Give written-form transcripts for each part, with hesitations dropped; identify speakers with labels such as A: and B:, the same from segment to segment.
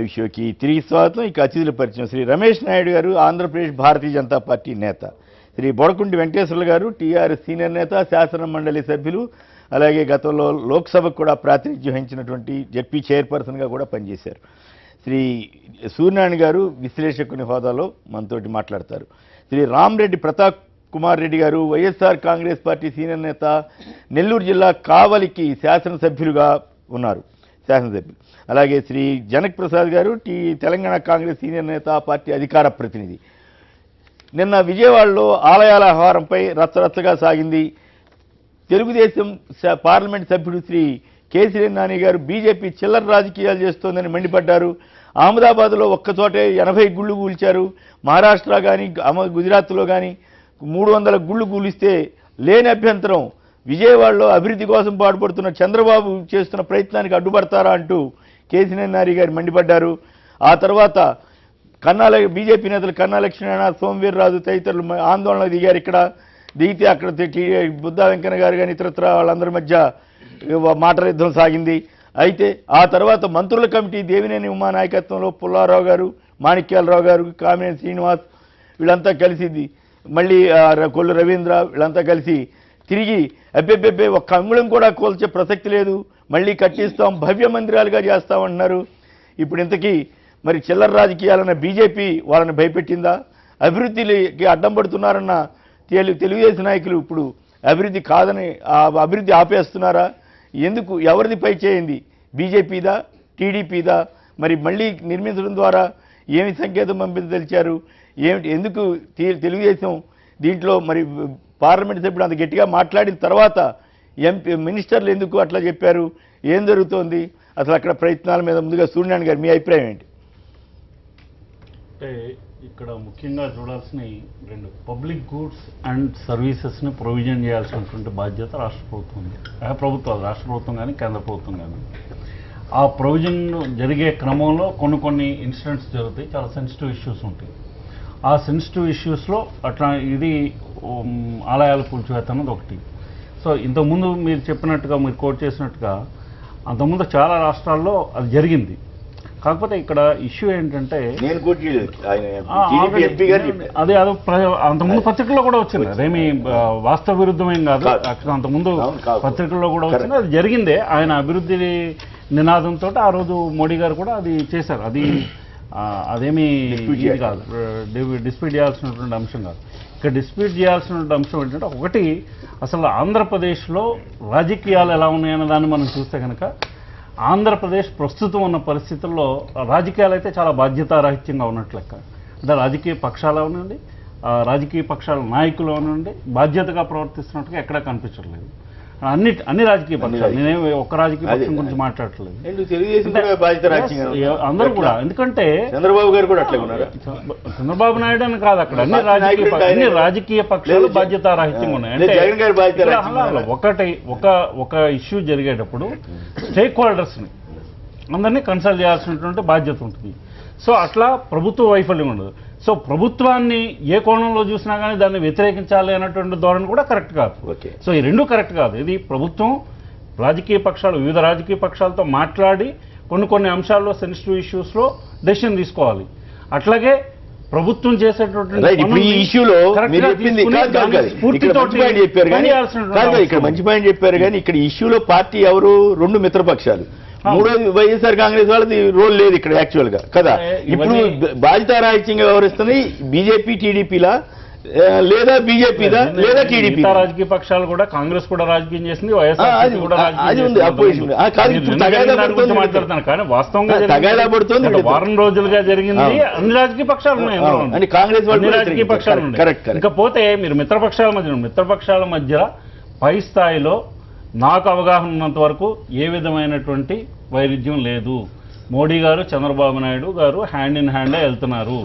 A: Live షోకి తిరిగి స్వాగతం. ఇక అతిథుల పరిచయం. శ్రీ రమేష్ నాయుడు గారు, ఆంధ్రప్రదేశ్ భారతీయ జనతా పార్టీ నేత. శ్రీ బొడకుంటి వెంకటేశ్వర్లు గారు, టీఆర్ఎస్ సీనియర్ నేత, శాసన మండలి సభ్యులు, అలాగే గతంలో లోక్సభకు కూడా ప్రాతినిధ్యం వహించినటువంటి జెడ్పీ చైర్పర్సన్గా కూడా పనిచేశారు. శ్రీ సూర్యనారాయణ గారు విశ్లేషకుని హోదాలో మనతోటి మాట్లాడతారు. శ్రీ రామరెడ్డి ప్రతాప్ కుమార్ రెడ్డి గారు, వైఎస్ఆర్ కాంగ్రెస్ పార్టీ సీనియర్ నేత, నెల్లూరు జిల్లా కావలికి శాసనసభ్యులుగా ఉన్నారు, శాసనసభ్యులు. అలాగే శ్రీ జనక్ ప్రసాద్ గారు, తెలంగాణ కాంగ్రెస్ సీనియర్ నేత, పార్టీ అధికార ప్రతినిధి. నిన్న విజయవాడలో ఆలయాల వ్యవహారంపై రచ్చరచ్చగా సాగింది. తెలుగుదేశం పార్లమెంట్ సభ్యుడు శ్రీ కేసీఆర్ నాని గారు బీజేపీ చిల్లర రాజకీయాలు చేస్తోందని మండిపడ్డారు. అహ్మదాబాద్లో ఒక్కచోటే 80 గుళ్ళు కూల్చారు. మహారాష్ట్ర కానీ గుజరాత్లో కానీ 300 గుళ్ళు కూలిస్తే లేని అభ్యంతరం విజయవాడలో అభివృద్ధి కోసం పాటుపడుతున్న చంద్రబాబు చేస్తున్న ప్రయత్నానికి అడ్డుపడతారా అంటూ కేసీఆర్ నాని గారు మండిపడ్డారు. ఆ తర్వాత బీజేపీ నేతలు కన్నా లక్ష్మీనారాయణ, సోమవీర్రాజు తదితరులు ఆందోళనకు దిగారు. ఇక్కడ దిగితే అక్కడ బుద్ధా వెంకన్న గారు కానీ ఇతరత్ర వాళ్ళందరి మధ్య మాటల యుద్ధం సాగింది. అయితే ఆ తర్వాత మంత్రుల కమిటీ దేవినేని ఉమా నాయకత్వంలో పుల్లారావు గారు, మాణిక్యాలరావు గారు, కామినేని శ్రీనివాస్ వీళ్ళంతా కలిసి, మళ్ళీ కొల్లు రవీంద్ర వీళ్ళంతా కలిసి తిరిగి అబ్బెబ్బెబ్బే ఒక్క అంగుళం కూడా కోల్చే ప్రసక్తి లేదు, మళ్ళీ కట్టిస్తాం, భవ్య మందిరాలుగా చేస్తామంటున్నారు. ఇప్పుడు ఇంతకీ మరి చిల్లర రాజకీయాలన్న బీజేపీ వాళ్ళని భయపెట్టిందా? అభివృద్ధికి అడ్డం పడుతున్నారన్న తెలుగుదేశం నాయకులు ఇప్పుడు అభివృద్ధి కాదని అభివృద్ధి ఆపేస్తున్నారా? ఎందుకు? ఎవరిది పై చేయింది? బీజేపీదా, టీడీపీదా? మరి మళ్ళీ నిర్మించడం ద్వారా ఏమి సంకేతం పంపించదలిచారు? ఏమిటి? ఎందుకు తెలుగుదేశం దీంట్లో మరి పార్లమెంట్ సభ్యుడు అంత గట్టిగా మాట్లాడిన తర్వాత మినిస్టర్లు ఎందుకు అట్లా చెప్పారు? ఏం జరుగుతోంది అసలు అక్కడ ప్రయత్నాల మీద? ముందుగా సూర్యనారాయణ గారు మీ అభిప్రాయం ఏంటి?
B: అంటే ఇక్కడ ముఖ్యంగా చూడాల్సిన రెండు పబ్లిక్ గూడ్స్ అండ్ సర్వీసెస్ని ప్రొవిజన్ చేయాల్సినటువంటి బాధ్యత రాష్ట్ర ప్రభుత్వం ఉంది. ప్రభుత్వాలు, రాష్ట్ర ప్రభుత్వం కానీ కేంద్ర ప్రభుత్వం కానీ. ఆ ప్రొవిజన్ జరిగే క్రమంలో కొన్ని ఇన్సిడెంట్స్ జరుగుతాయి, చాలా సెన్సిటివ్ ఇష్యూస్ ఉంటాయి. ఆ సెన్సిటివ్ ఇష్యూస్లో అట్లా ఇది ఆలయాలు కూల్చివేత అన్నది ఒకటి. సో ఇంతకుముందు మీరు చెప్పినట్టుగా, మీరు కోట్ చేసినట్టుగా అంతకుముందు చాలా రాష్ట్రాల్లో అది జరిగింది. కాకపోతే ఇక్కడ ఇష్యూ ఏంటంటే అదే అంతకుముందు పత్రికల్లో కూడా వచ్చింది, అదేమి వాస్తవ విరుద్ధమేం కాదు. అంతకుముందు పత్రికల్లో కూడా వచ్చింది, అది జరిగిందే. ఆయన అభివృద్ధి నినాదంతో ఆ రోజు మోడీ గారు కూడా అది చేశారు. అదేమి ఇది కాదు, డిస్ప్యూట్ చేయాల్సినటువంటి అంశం కాదు. ఇక్కడ డిస్ప్యూట్ చేయాల్సినటువంటి అంశం ఏంటంటే, ఒకటి అసలు ఆంధ్రప్రదేశ్లో రాజకీయాలు ఎలా ఉన్నాయన్న దాన్ని మనం చూస్తే కనుక, ఆంధ్రప్రదేశ్ ప్రస్తుతం ఉన్న పరిస్థితుల్లో రాజకీయాలు అయితే చాలా బాధ్యతారాహిత్యంగా ఉన్నట్లు లెక్క. అంటే రాజకీయ పక్షాలు అవనండి, రాజకీయ పక్షాల నాయకులు అవనండి బాధ్యతగా ప్రవర్తిస్తున్నట్టుగా ఎక్కడా కనిపించట్లేదు. అన్ని రాజకీయ పక్షాలు, నేనేమి ఒక్క రాజకీయ పక్షం గురించి మాట్లాడట్లేదు, అందరూ కూడా. ఎందుకంటే
A: చంద్రబాబు గారు కూడా అట్లే ఉన్నారు.
B: చంద్రబాబు నాయుడు అని కాదు, అక్కడ అన్ని రాజకీయ పక్షాలు బాధ్యతారాహిత్యంగా ఉన్నాయి. అంటే ఒక ఇష్యూ జరిగేటప్పుడు స్టేక్ హోల్డర్స్ని అందరినీ కన్సల్ట్ చేయాల్సినటువంటి బాధ్యత ఉంటుంది. సో అట్లా ప్రభుత్వ వైఫల్యం ఉండదు. సో ప్రభుత్వాన్ని ఏ కోణంలో చూసినా కానీ దాన్ని వ్యతిరేకించాలి అన్నటువంటి ధోరణి కూడా కరెక్ట్ కాదు. సో ఈ రెండు కరెక్ట్ కాదు. ఇది ప్రభుత్వం రాజకీయ పక్షాలు, వివిధ రాజకీయ పక్షాలతో మాట్లాడి కొన్ని అంశాల్లో, సెన్సిటివ్ ఇష్యూస్లో డెసిషన్ తీసుకోవాలి. అట్లాగే ప్రభుత్వం చేసేటువంటి
A: మంచి పాయింట్ చెప్పారు. కానీ ఇక్కడ ఇష్యూలో పార్టీ ఎవరు? రెండు మిత్రపక్షాలు. మూడోది వైఎస్ఆర్ కాంగ్రెస్ వాళ్ళది రోల్ లేదు ఇక్కడ యాక్చువల్ గా కదా. ఇప్పుడు బాధ్యతారాహిత్యంగా వ్యవహరిస్తుంది బీజేపీ, టీడీపీలా లేదా బీజేపీదా లేదా టీడీపీ?
B: రాజకీయ పక్షాలు కూడా, కాంగ్రెస్ కూడా రాజకీయం చేసింది, వైఎస్ఆర్ మాట్లాడుతాను. కానీ వాస్తవంగా వారం రోజులుగా జరిగింది, అన్ని రాజకీయ పక్షాలు ఉన్నాయి,
A: కాంగ్రెస్
B: అన్ని రాజకీయ పక్షాలు ఉన్నాయి.
A: ఇకపోతే
B: మీరు మిత్రపక్షాల మధ్య పై స్థాయిలో నాకు అవగాహన ఉన్నంత వరకు ఏ విధమైనటువంటి వైరుధ్యం లేదు. మోడీ గారు, చంద్రబాబు నాయుడు గారు హ్యాండ్ ఇన్ హ్యాండే వెళ్తున్నారు.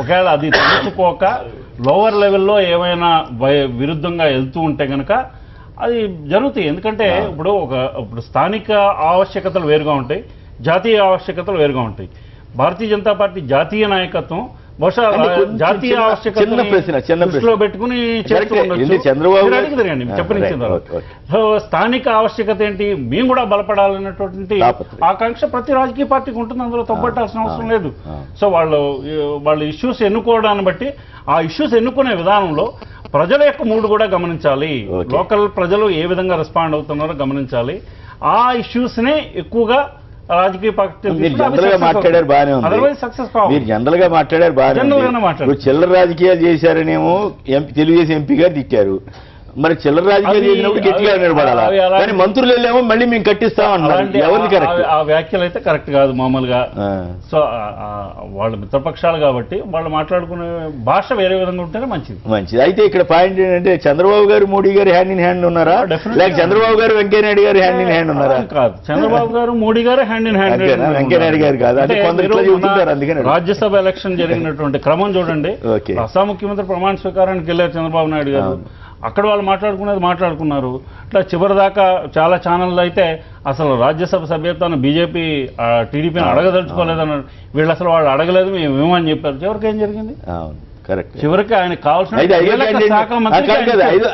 B: ఒకవేళ అది తెలుసుకోక లోవర్ లెవెల్లో ఏమైనా విరుద్ధంగా వెళ్తూ ఉంటే కనుక అది జరుగుతాయి. ఎందుకంటే ఇప్పుడు స్థానిక ఆవశ్యకతలు వేరుగా ఉంటాయి, జాతీయ ఆవశ్యకతలు వేరుగా ఉంటాయి. భారతీయ జనతా పార్టీ జాతీయ నాయకత్వం బహుశా జాతీయ
A: చిన్న ప్రశ్న
B: దృష్టిలో పెట్టుకుని
A: చంద్రబాబు
B: సో స్థానిక ఆవశ్యకత ఏంటి, మేము కూడా బలపడాలన్నటువంటి ఆకాంక్ష ప్రతి రాజకీయ పార్టీకి ఉంటుంది, అందులో తప్పట్టాల్సిన అవసరం లేదు. సో వాళ్ళు ఇష్యూస్ ఎన్నుకోవడాన్ని బట్టి ఆ ఇష్యూస్ ఎన్నుకునే విధానంలో ప్రజల యొక్క మూడు కూడా గమనించాలి, లోకల్ ప్రజలు ఏ విధంగా రెస్పాండ్ అవుతున్నారో గమనించాలి. ఆ ఇష్యూస్ నే ఎక్కువగా రాజకీయ
A: పార్టీలు మాట్లాడారు బాగానే ఉంది,
B: సక్సెస్
A: మీరు జనరల్ గా మాట్లాడారు బాగానే. చిల్లర రాజకీయాలు చేశారనేమో తెలుగుదేశం ఎంపీ గారు తిట్టారు, మరి చిల్లర రాజకీయాలు చేసినప్పుడు గట్టిగా నిలబడాలా, కానీ మంత్రులు వెళ్ళేమో మళ్ళీ మేము కట్టిస్తామన్నారు. ఎవరిది కరెక్ట్?
B: ఆ వ్యాఖ్యలు అయితే కరెక్ట్ కాదు మామూలుగా. సో వాళ్ళు మిత్రపక్షాలు కాబట్టి వాళ్ళు మాట్లాడుకునే భాష వేరే విధంగా ఉంటేనే మంచిది.
A: అయితే ఇక్కడ పాయింట్ ఏంటంటే చంద్రబాబు గారు మోడీ గారు హ్యాండ్ ఇన్ హ్యాండ్ ఉన్నారా, లేక చంద్రబాబు గారు వెంకయ్యనాయుడు గారు హ్యాండ్ ఇన్ హ్యాండ్ ఉన్నారా?
B: కాదు, చంద్రబాబు గారు మోడీ గారు హ్యాండ్ ఇన్ హ్యాండ్.
A: వెంకయ్యనాయుడు గారు కాదు, అంటే అందుకని
B: రాజ్యసభ ఎలక్షన్ జరిగినటువంటి క్రమం చూడండి. అస్సాం ముఖ్యమంత్రి ప్రమాణ స్వీకారానికి వెళ్ళారు చంద్రబాబు నాయుడు గారు, అక్కడ వాళ్ళు మాట్లాడుకున్నారు. ఇట్లా చివరి దాకా చాలా ఛానళ్ళు అయితే అసలు రాజ్యసభ సభ్యత్వాన్ని బీజేపీ టీడీపీని అడగదలుచుకోలేదన్నారు. వీళ్ళు అసలు వాళ్ళు అడగలేదు, మేము ఏమని చెప్పారు. చివరికి ఏం జరిగింది? చివరికి ఆయన కావాల్సిన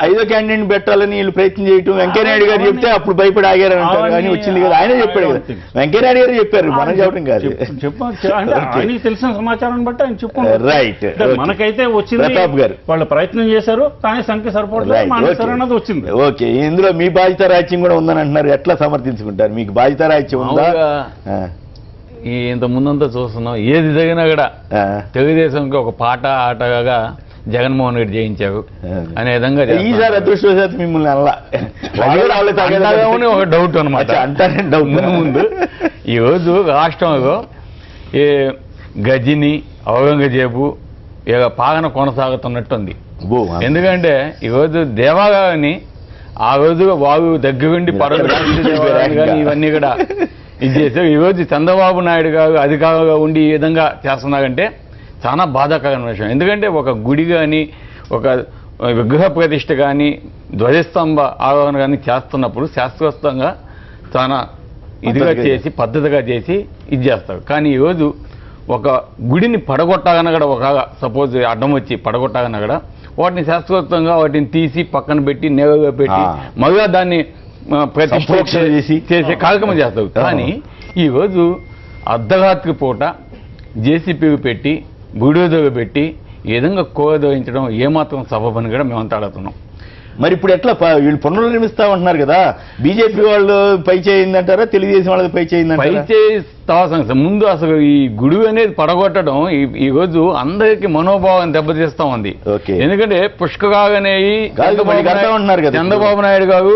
A: ఐదో క్యాండిడేట్ పెట్టాలని వీళ్ళు ప్రయత్నం చేయటం, వెంకయ్యనాయుడు గారు చెప్తే అప్పుడు భయపడి ఆగారు కానీ వచ్చింది కదా, ఆయనే చెప్పాడు కదా, వెంకయ్యనాయుడు గారు చెప్పారు, మనం చెప్పడం కాదు.
B: ఆయనకి తెలిసిన సమాచారం బట్టి ఆయన చెప్పు.
A: రైట్,
B: మనకైతే వచ్చింది,
A: ప్రతాప్ గారు
B: వాళ్ళు ప్రయత్నం చేశారు కానీ సంఖ్య సరిపోవట్లేదు. వచ్చింది.
A: ఓకే, ఇందులో మీ బాధ్యత రాజ్యం కూడా ఉందని అంటున్నారు, ఎట్లా సమర్థించుకుంటారు? మీకు బాధ్యత రాజ్యం ఉందా?
C: ఇంత ముందంతా చూస్తున్నాం, ఏది జరిగినా కూడా తెలుగుదేశంకి ఒక పాట ఆటగా జగన్మోహన్ రెడ్డి జయించారు అనే విధంగా.
A: ఈసారి అదృష్టవశాత్తు మిమ్మల్ని
C: ఒక డౌట్ అనమాట. ముందు ఈరోజు రాష్ట్రంలో ఏ గజిని ఔరంగజేబు పాలన కొనసాగుతున్నట్టుంది. ఎందుకంటే ఈరోజు దేవాలయాన్ని ఆ రోజు వారు దగ్గరుండి కానీ ఇవన్నీ కూడా ఇది చేశారు. ఈరోజు చంద్రబాబు నాయుడు గారు అధికారంగా ఉండి ఈ విధంగా చేస్తున్నారంటే చాలా బాధాకరమైన విషయం. ఎందుకంటే ఒక గుడి కానీ ఒక విగ్రహ ప్రతిష్ఠ కానీ ధ్వజస్తంభ ఆరోహణ కానీ చేస్తున్నప్పుడు శాస్త్రోక్తంగా చాలా ఇదిగా చేసి పద్ధతిగా చేసి ఇది చేస్తారు. కానీ ఈరోజు ఒక గుడిని పడగొట్టాగన కూడా ఒక సపోజ్ అడ్డం వచ్చి పడగొట్టాగన కూడా వాటిని శాస్త్రోక్తంగా వాటిని తీసి పక్కన పెట్టి నేలగా పెట్టి మళ్ళా దాన్ని ప్రతిష్ఠ చేసే కార్యక్రమం చేస్తారు. కానీ ఈరోజు అర్ధరాత్రి పూట జేసీపీ పెట్టి బుడోదోగా పెట్టి ఈ విధంగా కోదోయించడం ఏమాత్రం సబబని కూడా మేమంతా అడుగుతున్నాం.
A: మరి ఇప్పుడు ఎట్లా వీళ్ళు పునర్నిర్మిస్తామంటున్నారు కదా, బీజేపీ వాళ్ళు పై చేయిందంటారా, తెలుగుదేశం వాళ్ళది పై చేయిందంటారా?
C: పై చేస్తాల్సిన ముందు అసలు ఈ గుడి అనేది పడగొట్టడం ఈరోజు అందరికీ మనోభావాన్ని దెబ్బతీస్తా ఉంది. ఎందుకంటే పుష్కరాలు అనేవి చంద్రబాబు నాయుడు గారు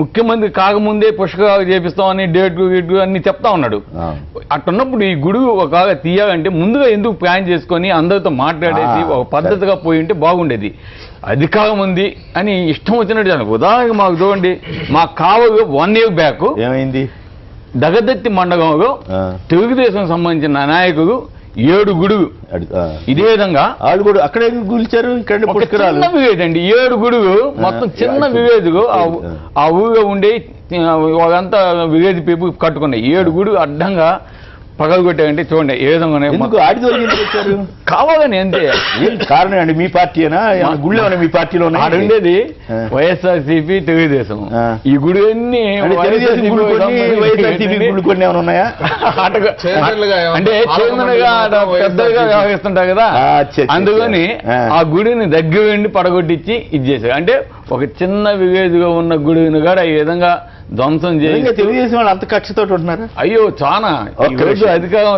C: ముఖ్యమంత్రి కాకముందే పుష్కరాలు చేపిస్తామని డేట్లు గీట్లు అన్ని చెప్తా ఉన్నాడు. అట్టున్నప్పుడు ఈ గుడి ఒక తీయాలంటే ముందుగా ఎందుకు ప్లాన్ చేసుకొని అందరితో మాట్లాడేసి ఒక పద్ధతిగా పోయి ఉంటే బాగుండేది. అధికారం ఉంది అని ఇష్టం వచ్చినట్టు ఉదాహరణకు మాకు చూడండి, మా కావలు 1 year బ్యాక్
A: ఏమైంది,
C: దగదత్తి మండలంలో తెలుగుదేశం సంబంధించిన నాయకులు 7 గుడుగు ఇదే విధంగా
A: ఆడు అక్కడే కూల్చారు. ఇక్కడ
C: చిన్న వివేజ్ అండి, 7 గుడుగు మొత్తం చిన్న వివేజ్ ఆ ఊరిలో ఉండే వాళ్ళంతా విలేజ్ పీపుల్ కట్టుకున్నాయి. 7 గుడుగు అడ్డంగా పగలగొట్టాయంటే చూడండి ఏ విధంగా కావాలని అంతే.
A: కారణం అండి మీ పార్టీనా, గుళ్ళు మీ పార్టీలో
C: ఉండేది వైఎస్ఆర్సీపీ తెలుగుదేశం. ఈ గుడి అన్ని
A: కొన్ని ఏమైనా ఉన్నాయా
C: అంటే చైర్మన్గా పెద్దగా వ్యవహరిస్తుంటారు కదా, అందుకని ఆ గుడిని దగ్గర నుండి పడగొట్టించి ఇది చేశారు. అంటే ఒక చిన్న విలేజ్ గా ఉన్న గుడిని కూడా ఈ విధంగా ధ్వంసం చేసి
A: తెలుగుదేశం వాళ్ళు అంత కక్షతో ఉంటున్నారు.
C: అయ్యో చాలా అధికారం.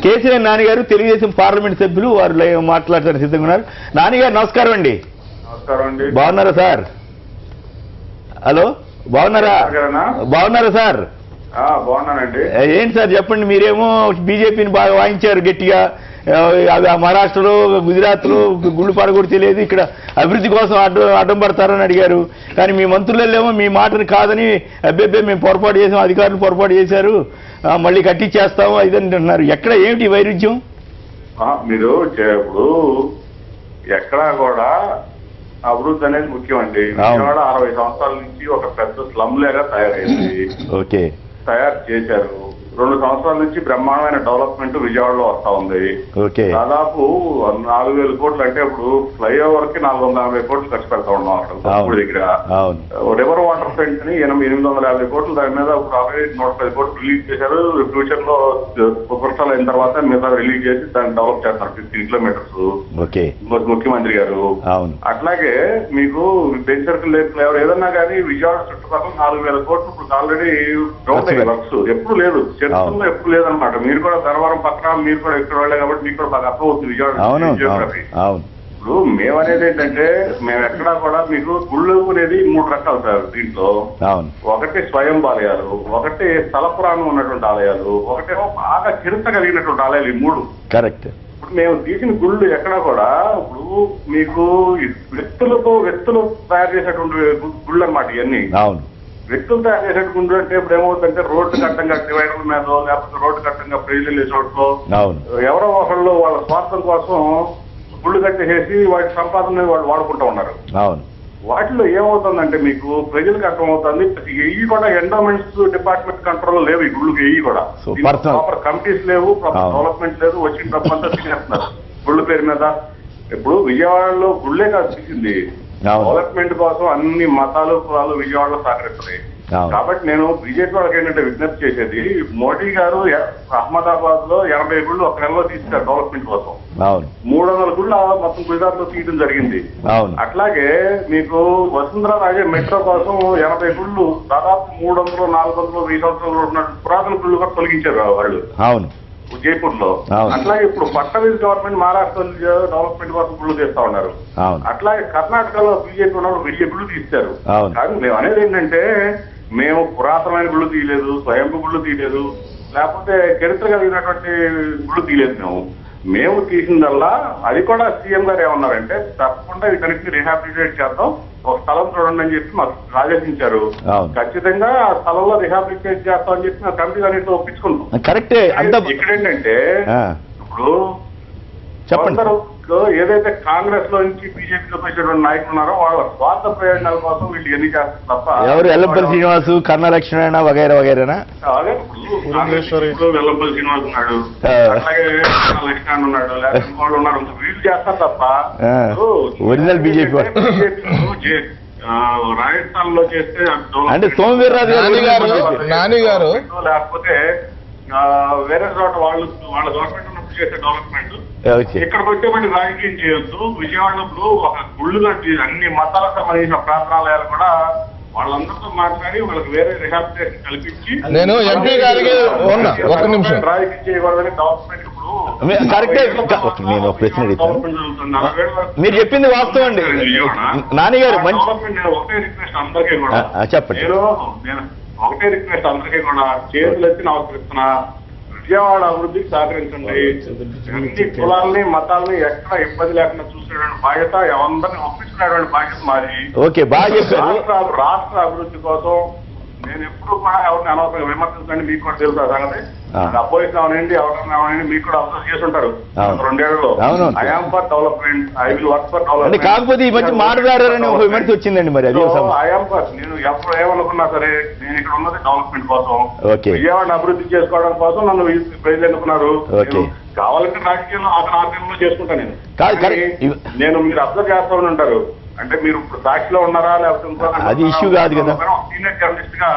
A: కేసీఆర్ నాన్నగారు తెలుగుదేశం పార్లమెంట్ సభ్యులు వారు మాట్లాడతారు సిద్ధంగా ఉన్నారు. నాన్నగారు నమస్కారం అండి. బాగున్నారా సార్? హలో, బాగున్నారా సార్? ఏంటి సార్ చెప్పండి. మీరేమో బీజేపీని బాగా వాయించారు గట్టిగా, మహారాష్ట్రలో గుజరాత్లో గుళ్ళు పడగొడితే లేదు, ఇక్కడ అభివృద్ధి కోసం అడ్డం పడతారని అడిగారు. కానీ మీ మంత్రులేమో మీ మాటను కాదని అబ్బెబ్బే మేము పొరపాటు చేసాం, అధికారులు పొరపాటు చేశారు, మళ్ళీ కట్టించేస్తాము అది అంటున్నారు. ఎక్కడ ఏమిటి వైరుధ్యం?
D: మీరు ఇప్పుడు ఎక్కడా కూడా అభివృద్ధి అనేది ముఖ్యం అండి. విజయవాడ 60 సంవత్సరాల నుంచి ఒక పెద్ద స్లమ్ లాగా తయారైంది.
A: ఓకే,
D: తయారు చేశారు. 2 సంవత్సరాల నుంచి బ్రహ్మాండమైన డెవలప్మెంట్ విజయవాడలో వస్తా ఉంది.
A: ఓకే.
D: దాదాపు 4,000 కోట్లు అంటే ఇప్పుడు ఫ్లైఓవర్ కి 450 కోట్లు ఖర్చు పెడతా ఉన్నాం అక్కడ దగ్గర. రివర్ వాటర్ ఫ్రంట్ ని 850 కోట్లు దాని మీద ఆల్రెడీ 110 కోట్లు రిలీజ్ చేశారు. ఫ్యూచర్ లో పుష్పాలు అయిన తర్వాత మీద రిలీజ్ చేసి దాన్ని డెవలప్ చేస్తారు 15 కిలోమీటర్స్ ముఖ్యమంత్రి గారు. అట్లాగే మీకు బెంచ్ సర్కిల్ ఫ్లైఓవర్ ఏదన్నా కానీ విజయవాడ చుట్టుపక్కల 4,000 కోట్లు ఇప్పుడు ఆల్రెడీ వర్క్స్ ఎప్పుడు లేదు, చరిత్రలో ఎప్పుడు లేదనమాట. మీరు కూడా ధర్మవరం పక్కన, మీరు కూడా ఇక్కడ వాళ్ళే కాబట్టి మీకు కూడా బాగా అర్థం అవుతుంది విజయవాడ జియోగ్రఫీ. ఇప్పుడు మేమనేది ఏంటంటే మేము ఎక్కడా కూడా మీకు గుళ్ళు అనేది 3 రకాలు సార్ దీంట్లో. ఒకటి స్వయం ఆలయాలు, ఒకటి స్థల పురాణం ఉన్నటువంటి ఆలయాలు, ఒకటేమో బాగా చరిత్ర కలిగినటువంటి ఆలయాలు. ఈ 3 కరెక్ట్. ఇప్పుడు మేము తీసిన గుళ్ళు ఎక్కడా కూడా ఇప్పుడు మీకు వ్యక్తులు తయారు చేసేటువంటి గుళ్ళు అన్నమాట ఇవన్నీ. వ్యక్తులు తయారు చేసేటువంటి గుళ్ళు అంటే ఇప్పుడు ఏమవుతుందంటే రోడ్డు కట్టంగా డివైడర్ల మీద, లేకపోతే రోడ్డు కట్టంగా ప్రజలు చోట్ల ఎవరో ఒకళ్ళు వాళ్ళ స్వార్థం కోసం గుళ్ళు కట్టేసి వాటి సంపాదన వాళ్ళు వాడుకుంటూ ఉన్నారు. వాటిలో ఏమవుతుందంటే మీకు ప్రజలకు అర్థమవుతుంది ఇవి కూడా ఎండోమెంట్స్ డిపార్ట్మెంట్ కంట్రోల్ లేవు. ఈ గుళ్ళకి ఇవి కూడా ప్రాపర్ కమిటీస్ లేవు, ప్రాపర్ డెవలప్మెంట్ లేదు. వచ్చిన డబ్బంతా తినేస్తున్నారు గుళ్ళ పేరు మీద. ఇప్పుడు విజయవాడలో గుళ్ళే కాదు తీసింది, డెవలప్మెంట్ కోసం అన్ని మతాలు కులాలు విజయవాడలో సహకరిస్తున్నాయి. కాబట్టి నేను బీజేపీ వాళ్ళకి ఏంటంటే విజ్ఞప్తి చేసేది, మోడీ గారు అహ్మదాబాద్ లో 80 గుళ్ళు ఒక నెలలో తీసుకున్నారు డెవలప్మెంట్ కోసం. 300 గుళ్ళు మొత్తం గుజరాత్ లో తీయడం జరిగింది. అట్లాగే మీకు వసుంధర రాజే మెట్రో కోసం 80 గుళ్ళు దాదాపు 300, 400, 1000 సంవత్సరాలు ఉన్నట్టు పురాతన గుళ్ళు కూడా తొలగించారు వాళ్ళు జైపూర్ లో. అట్లాగే ఇప్పుడు ఫడ్నవీస్ గవర్నమెంట్ మహారాష్ట్ర డెవలప్మెంట్ కోసం గుళ్ళు చేస్తా ఉన్నారు. అట్లాగే కర్ణాటకలో బీజేపీ ఉన్నప్పుడు 1000 గుళ్ళు తీస్తారు. కానీ మేము అనేది ఏంటంటే మేము పురాతనమైన గుళ్ళు తీయలేదు, స్వయంభూ గుళ్ళు తీయలేదు, లేకపోతే చరిత్ర కలిగినటువంటి గుళ్ళు తీయలేదు. మేము తీసిందల్లా అది కూడా సీఎం గారు ఏమన్నారంటే తప్పకుండా వీటన్నిటిని రిహాబిలిటేట్ చేద్దాం, ఒక స్థలం చూడండి అని చెప్పి మాకు ఆదేశించారు. ఖచ్చితంగా ఆ స్థలంలో రిహాబిలిటేట్ చేస్తాం అని చెప్పి మా కమిటీ అన్నింటిలో ఒప్పించుకుంటాం. కరెక్టే. ఇక్కడ ఏంటంటే ఇప్పుడు చెప్పండి, ఏదైతే కాంగ్రెస్ లో నుంచి బీజేపీలోకి వచ్చినటువంటి నాయకులు ఉన్నారో వాళ్ళ స్వార్థ ప్రయోజనాల కోసం వీళ్ళు ఎన్ని చేస్తారు తప్ప. ఎవరు ఎల్లంపల్లి శ్రీనివాస్, కన్నా లక్ష్మణ వగైరా వగైరా. అదే వెల్లంపల్లి శ్రీనివాస్ ఉన్నాడు, అలాగే లక్ష్మణ్ ఉన్నాడు, లేకపోతే వాళ్ళు ఉన్నారు, వీళ్ళు చేస్తారు తప్ప ఒరిజినల్ బీజేపీ రాజస్థాన్ లో చేస్తే అంటే సోమవీర్రాజు గారు లేకపోతే వేరే చోట వాళ్ళ గవర్నమెంట్ ఉన్నప్పుడు చేసే డెవలప్మెంట్ ఇక్కడికి వచ్చేటువంటి రాజకీయం చేయొద్దు. విజయవాడలో ఒక గుళ్ళు అన్ని మతాలకు సంబంధించిన ప్రార్థనాలయాలు కూడా వాళ్ళందరితో మాట్లాడి వాళ్ళకి వేరే రిహాబిలిటేషన్ కల్పించి నేను ఎంపీ గారికి రాజకీయం చేయకూడదని గవర్నమెంట్ నేను ఒక ప్రశ్న అడుగుతాను. మీరు చెప్పింది వాస్తవం అండి నాన్నగారు. నేను ఒకటే రిక్వెస్ట్ అందరికీ కూడా చెప్పండి, నేను ఒకటే రిక్వెస్ట్ అందరికీ కూడా చేతులు ఎత్తి నమస్కరిస్తున్నా, విజయవాడ అభివృద్ధికి సహకరించండి. అన్ని కులాలని మతాలని ఎక్కడ ఇబ్బంది లేకుండా చూసేటువంటి బాధ్యత, అందరినీ ఒప్పించుకునేటువంటి బాధ్యత మాది. రాష్ట్ర అభివృద్ధి కోసం నేను ఎప్పుడు కూడా ఎవరిని అనవసరంగా విమర్శించండి. మీకు కూడా తెలుసు సంగతి. అపోజిషన్ అవనండి ఎవరైనా అవనండి మీకు కూడా అబ్జర్వ్ చేసి ఉంటారు 2 ఏళ్లలో. I am for development, I will work for development. కాకపోతే ఈ మధ్య మాట్లాడారని ఒక విమర్శ వచ్చిందండి. మరి ఐ యామ్ ఫర్, నేను ఎప్పుడు ఏమనుకున్నా సరే నేను ఇక్కడ ఉన్నది డెవలప్మెంట్ కోసం, విజయవాడ అభివృద్ధి చేసుకోవడం కోసం నన్ను ప్రజలు ఎన్నుకున్నారు. కావాలంటే రాజకీయంలో అతని ఆర్గంలో చేసుకుంటా నేను మీరు అబ్జర్వ్ చేస్తామని ఉంటారు. అంటే మీరు ఇప్పుడు సాక్షిలో ఉన్నారా లేకపోతే అది ఇష్యూ కాదు కదా. సీనియర్ జర్నలిస్ట్ గా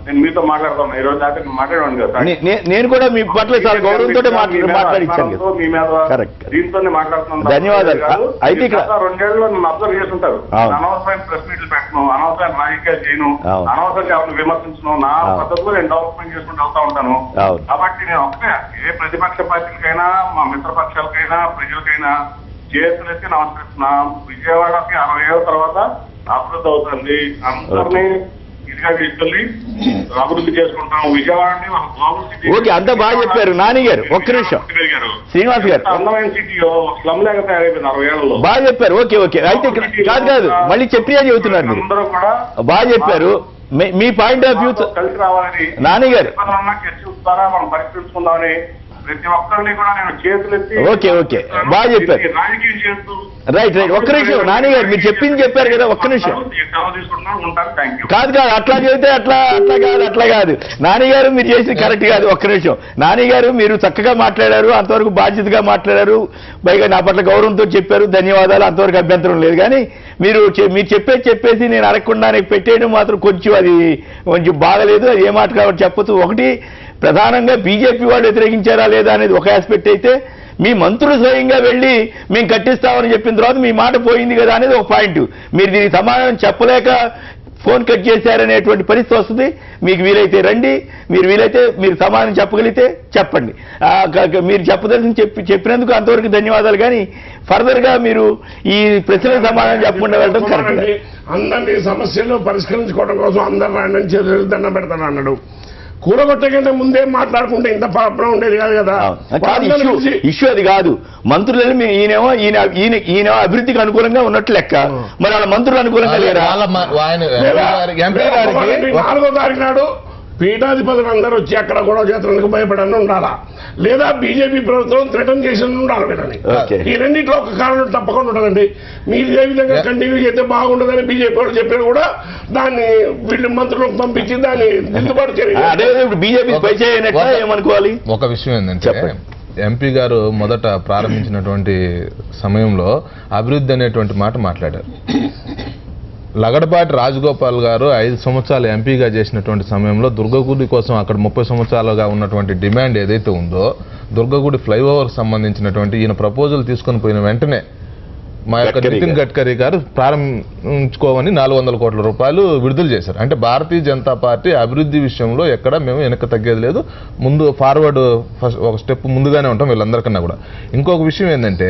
D: నేను మీతో మాట్లాడతాను. ఈ రోజు దాకా మాట్లాడాను కదా. నేను కూడా మీ పట్ల చాలా గౌరవంతో మాట్లాడించాను మీ మీద, దీంతోనే మాట్లాడుతున్నాను. ధన్యవాదాలు. అయితే ఇక్కడ 2 ఏళ్లలో నన్ను అబ్జర్వ్ చేస్తుంటారు. అనవసరమైన ప్రెస్ మీట్లు పెట్టను, అనవసరమైన రాజకీయాలు చేయను, అనవసరంగా ఎవరిని విమర్శించను. నా పద్ధతిలో నేను డెవలప్మెంట్ చేసుకుంటూ వెళ్తా ఉంటాను. కాబట్టి నేను ఒకటే ఏ ప్రతిపక్ష పార్టీలకైనా మా మిత్రపక్షాలకైనా ప్రజలకైనా చేతులెత్తి నమస్కరిస్తున్నా. విజయవాడకి 60 ఏళ్ళ తర్వాత అభివృద్ధి అవుతుంది. అందరినీ ఇదిగా తీసుకెళ్ళి అభివృద్ధి చేసుకుంటాం. విజయవాడని ఒక గ్లోబల్ సిటీ. ఓకే, అంతా బాగా చెప్పారు నాని గారు. ఒక్క నిమిషం శ్రీనివాస్ గారు, అందమైన సిటీ స్లమ్ లేక తయారైపోయింది 60 ఏళ్లలో. బాగా చెప్పారు. ఓకే ఓకే, అయితే కాదు మళ్ళీ చెప్పియా చెబుతున్నారు మీరు. అందరూ కూడా బాగా చెప్పారు. మీ పాయింట్ ఆఫ్ వ్యూ కలిసి రావాలని నాని గారు చర్చ ద్వారా మనం పరిష్కరించుకుందామని ప్రతి ఒక్కరిని కూడా నేను చేతులెత్తి
A: ఓకే. బాగా చెప్పారు.
D: రాజకీయం చేస్తూ
A: రైట్ ఒక్క నిమిషం నాని గారు మీరు చెప్పింది చెప్పారు కదా, ఒక్క నిమిషం. కాదు అట్లా చేస్తే అట్లా కాదు నాని గారు మీరు చేసింది కరెక్ట్ కాదు. ఒక్క నిమిషం నాని గారు, మీరు చక్కగా మాట్లాడారు, అంతవరకు బాధ్యతగా మాట్లాడారు, పైగా నా పట్ల గౌరవంతో చెప్పారు, ధన్యవాదాలు, అంతవరకు అభ్యంతరం లేదు. కానీ మీరు చెప్పేసి నేను అడగకుండా పెట్టేయడం మాత్రం కొంచెం బాగలేదు. అది ఏ మాట కాబట్టి చెప్పొచ్చు. ఒకటి ప్రధానంగా బీజేపీ వాళ్ళు వ్యతిరేకించారా లేదా అనేది ఒక ఆస్పెక్ట్ అయితే, మీ మంత్రులు స్వయంగా వెళ్ళి మేము కట్టిస్తామని చెప్పిన తర్వాత మీ మాట పోయింది కదా అనేది ఒక పాయింట్. మీరు దీనికి సమాధానం చెప్పలేక ఫోన్ కట్ చేశారనేటువంటి పరిస్థితి వస్తుంది. మీకు వీలైతే రండి, మీరు సమాధానం చెప్పగలిగితే చెప్పండి. మీరు చెప్పదలసిన చెప్పినందుకు అంతవరకు ధన్యవాదాలు. కానీ ఫర్దర్ గా మీరు ఈ ప్రశ్నలకు సమాధానం చెప్పకుండా వెళ్ళడం కరెక్ట్.
E: అందరినీ సమస్యలు పరిష్కరించుకోవడం కోసం అందరు రాండి చేతులు దండం పెడతాను అన్నాడు. కూడగొట్టే కంటే ముందే మాట్లాడుకుంటే ఇంత ప్రాబ్లం ఉండేది కాదు కదా.
A: ఇష్యూ అది కాదు. మంత్రులు ఈయన అభివృద్ధికి అనుకూలంగా ఉన్నట్లు లెక్క, మరి వాళ్ళ మంత్రులు అనుకూలంగా లేరా?
E: 4వ తారీఖు నాడు పీఠాధిపతులు అందరూ వచ్చి అక్కడ గొడవ చేతులకు భయపడని ఉండాలా, లేదా బీజేపీ ప్రభుత్వం థ్రెటన్ చేసి ఉండాలి వీళ్ళని. ఈ రెండింటిలో ఒక కారణం తప్పకుండా ఉంటుందండి. మీరు ఏ విధంగా కంటిన్యూ చేస్తే బాగుంటుందని బీజేపీ వాళ్ళు చెప్పినా కూడా దాన్ని వీళ్ళు మంత్రులకు పంపించి దాన్ని దిద్దుబాటు చేయాలి.
A: బీజేపీ ఏమనుకోవాలి?
F: ఒక విషయం ఏంటంటే, ఎంపీ గారు మొదట ప్రారంభించినటువంటి సమయంలో అభివృద్ధి అనేటువంటి మాట మాట్లాడారు. లగడపాటి రాజగోపాల్ గారు 5 సంవత్సరాలు ఎంపీగా చేసినటువంటి సమయంలో దుర్గగుడి కోసం అక్కడ 30 సంవత్సరాలుగా ఉన్నటువంటి డిమాండ్ ఏదైతే ఉందో, దుర్గగుడి ఫ్లైఓవర్ సంబంధించినటువంటి ఈయన ప్రపోజల్ తీసుకొని పోయిన వెంటనే మా యొక్క నితిన్ గడ్కరీ గారు ప్రారంభించుకోమని 400 కోట్ల రూపాయలు విడుదల చేశారు. అంటే భారతీయ జనతా పార్టీ అభివృద్ధి విషయంలో ఎక్కడ మేము వెనక్కి తగ్గేది లేదు, ముందు ఫార్వర్డ్ ఒక స్టెప్ ముందుగానే ఉంటాం వీళ్ళందరికన్నా కూడా. ఇంకొక విషయం ఏంటంటే,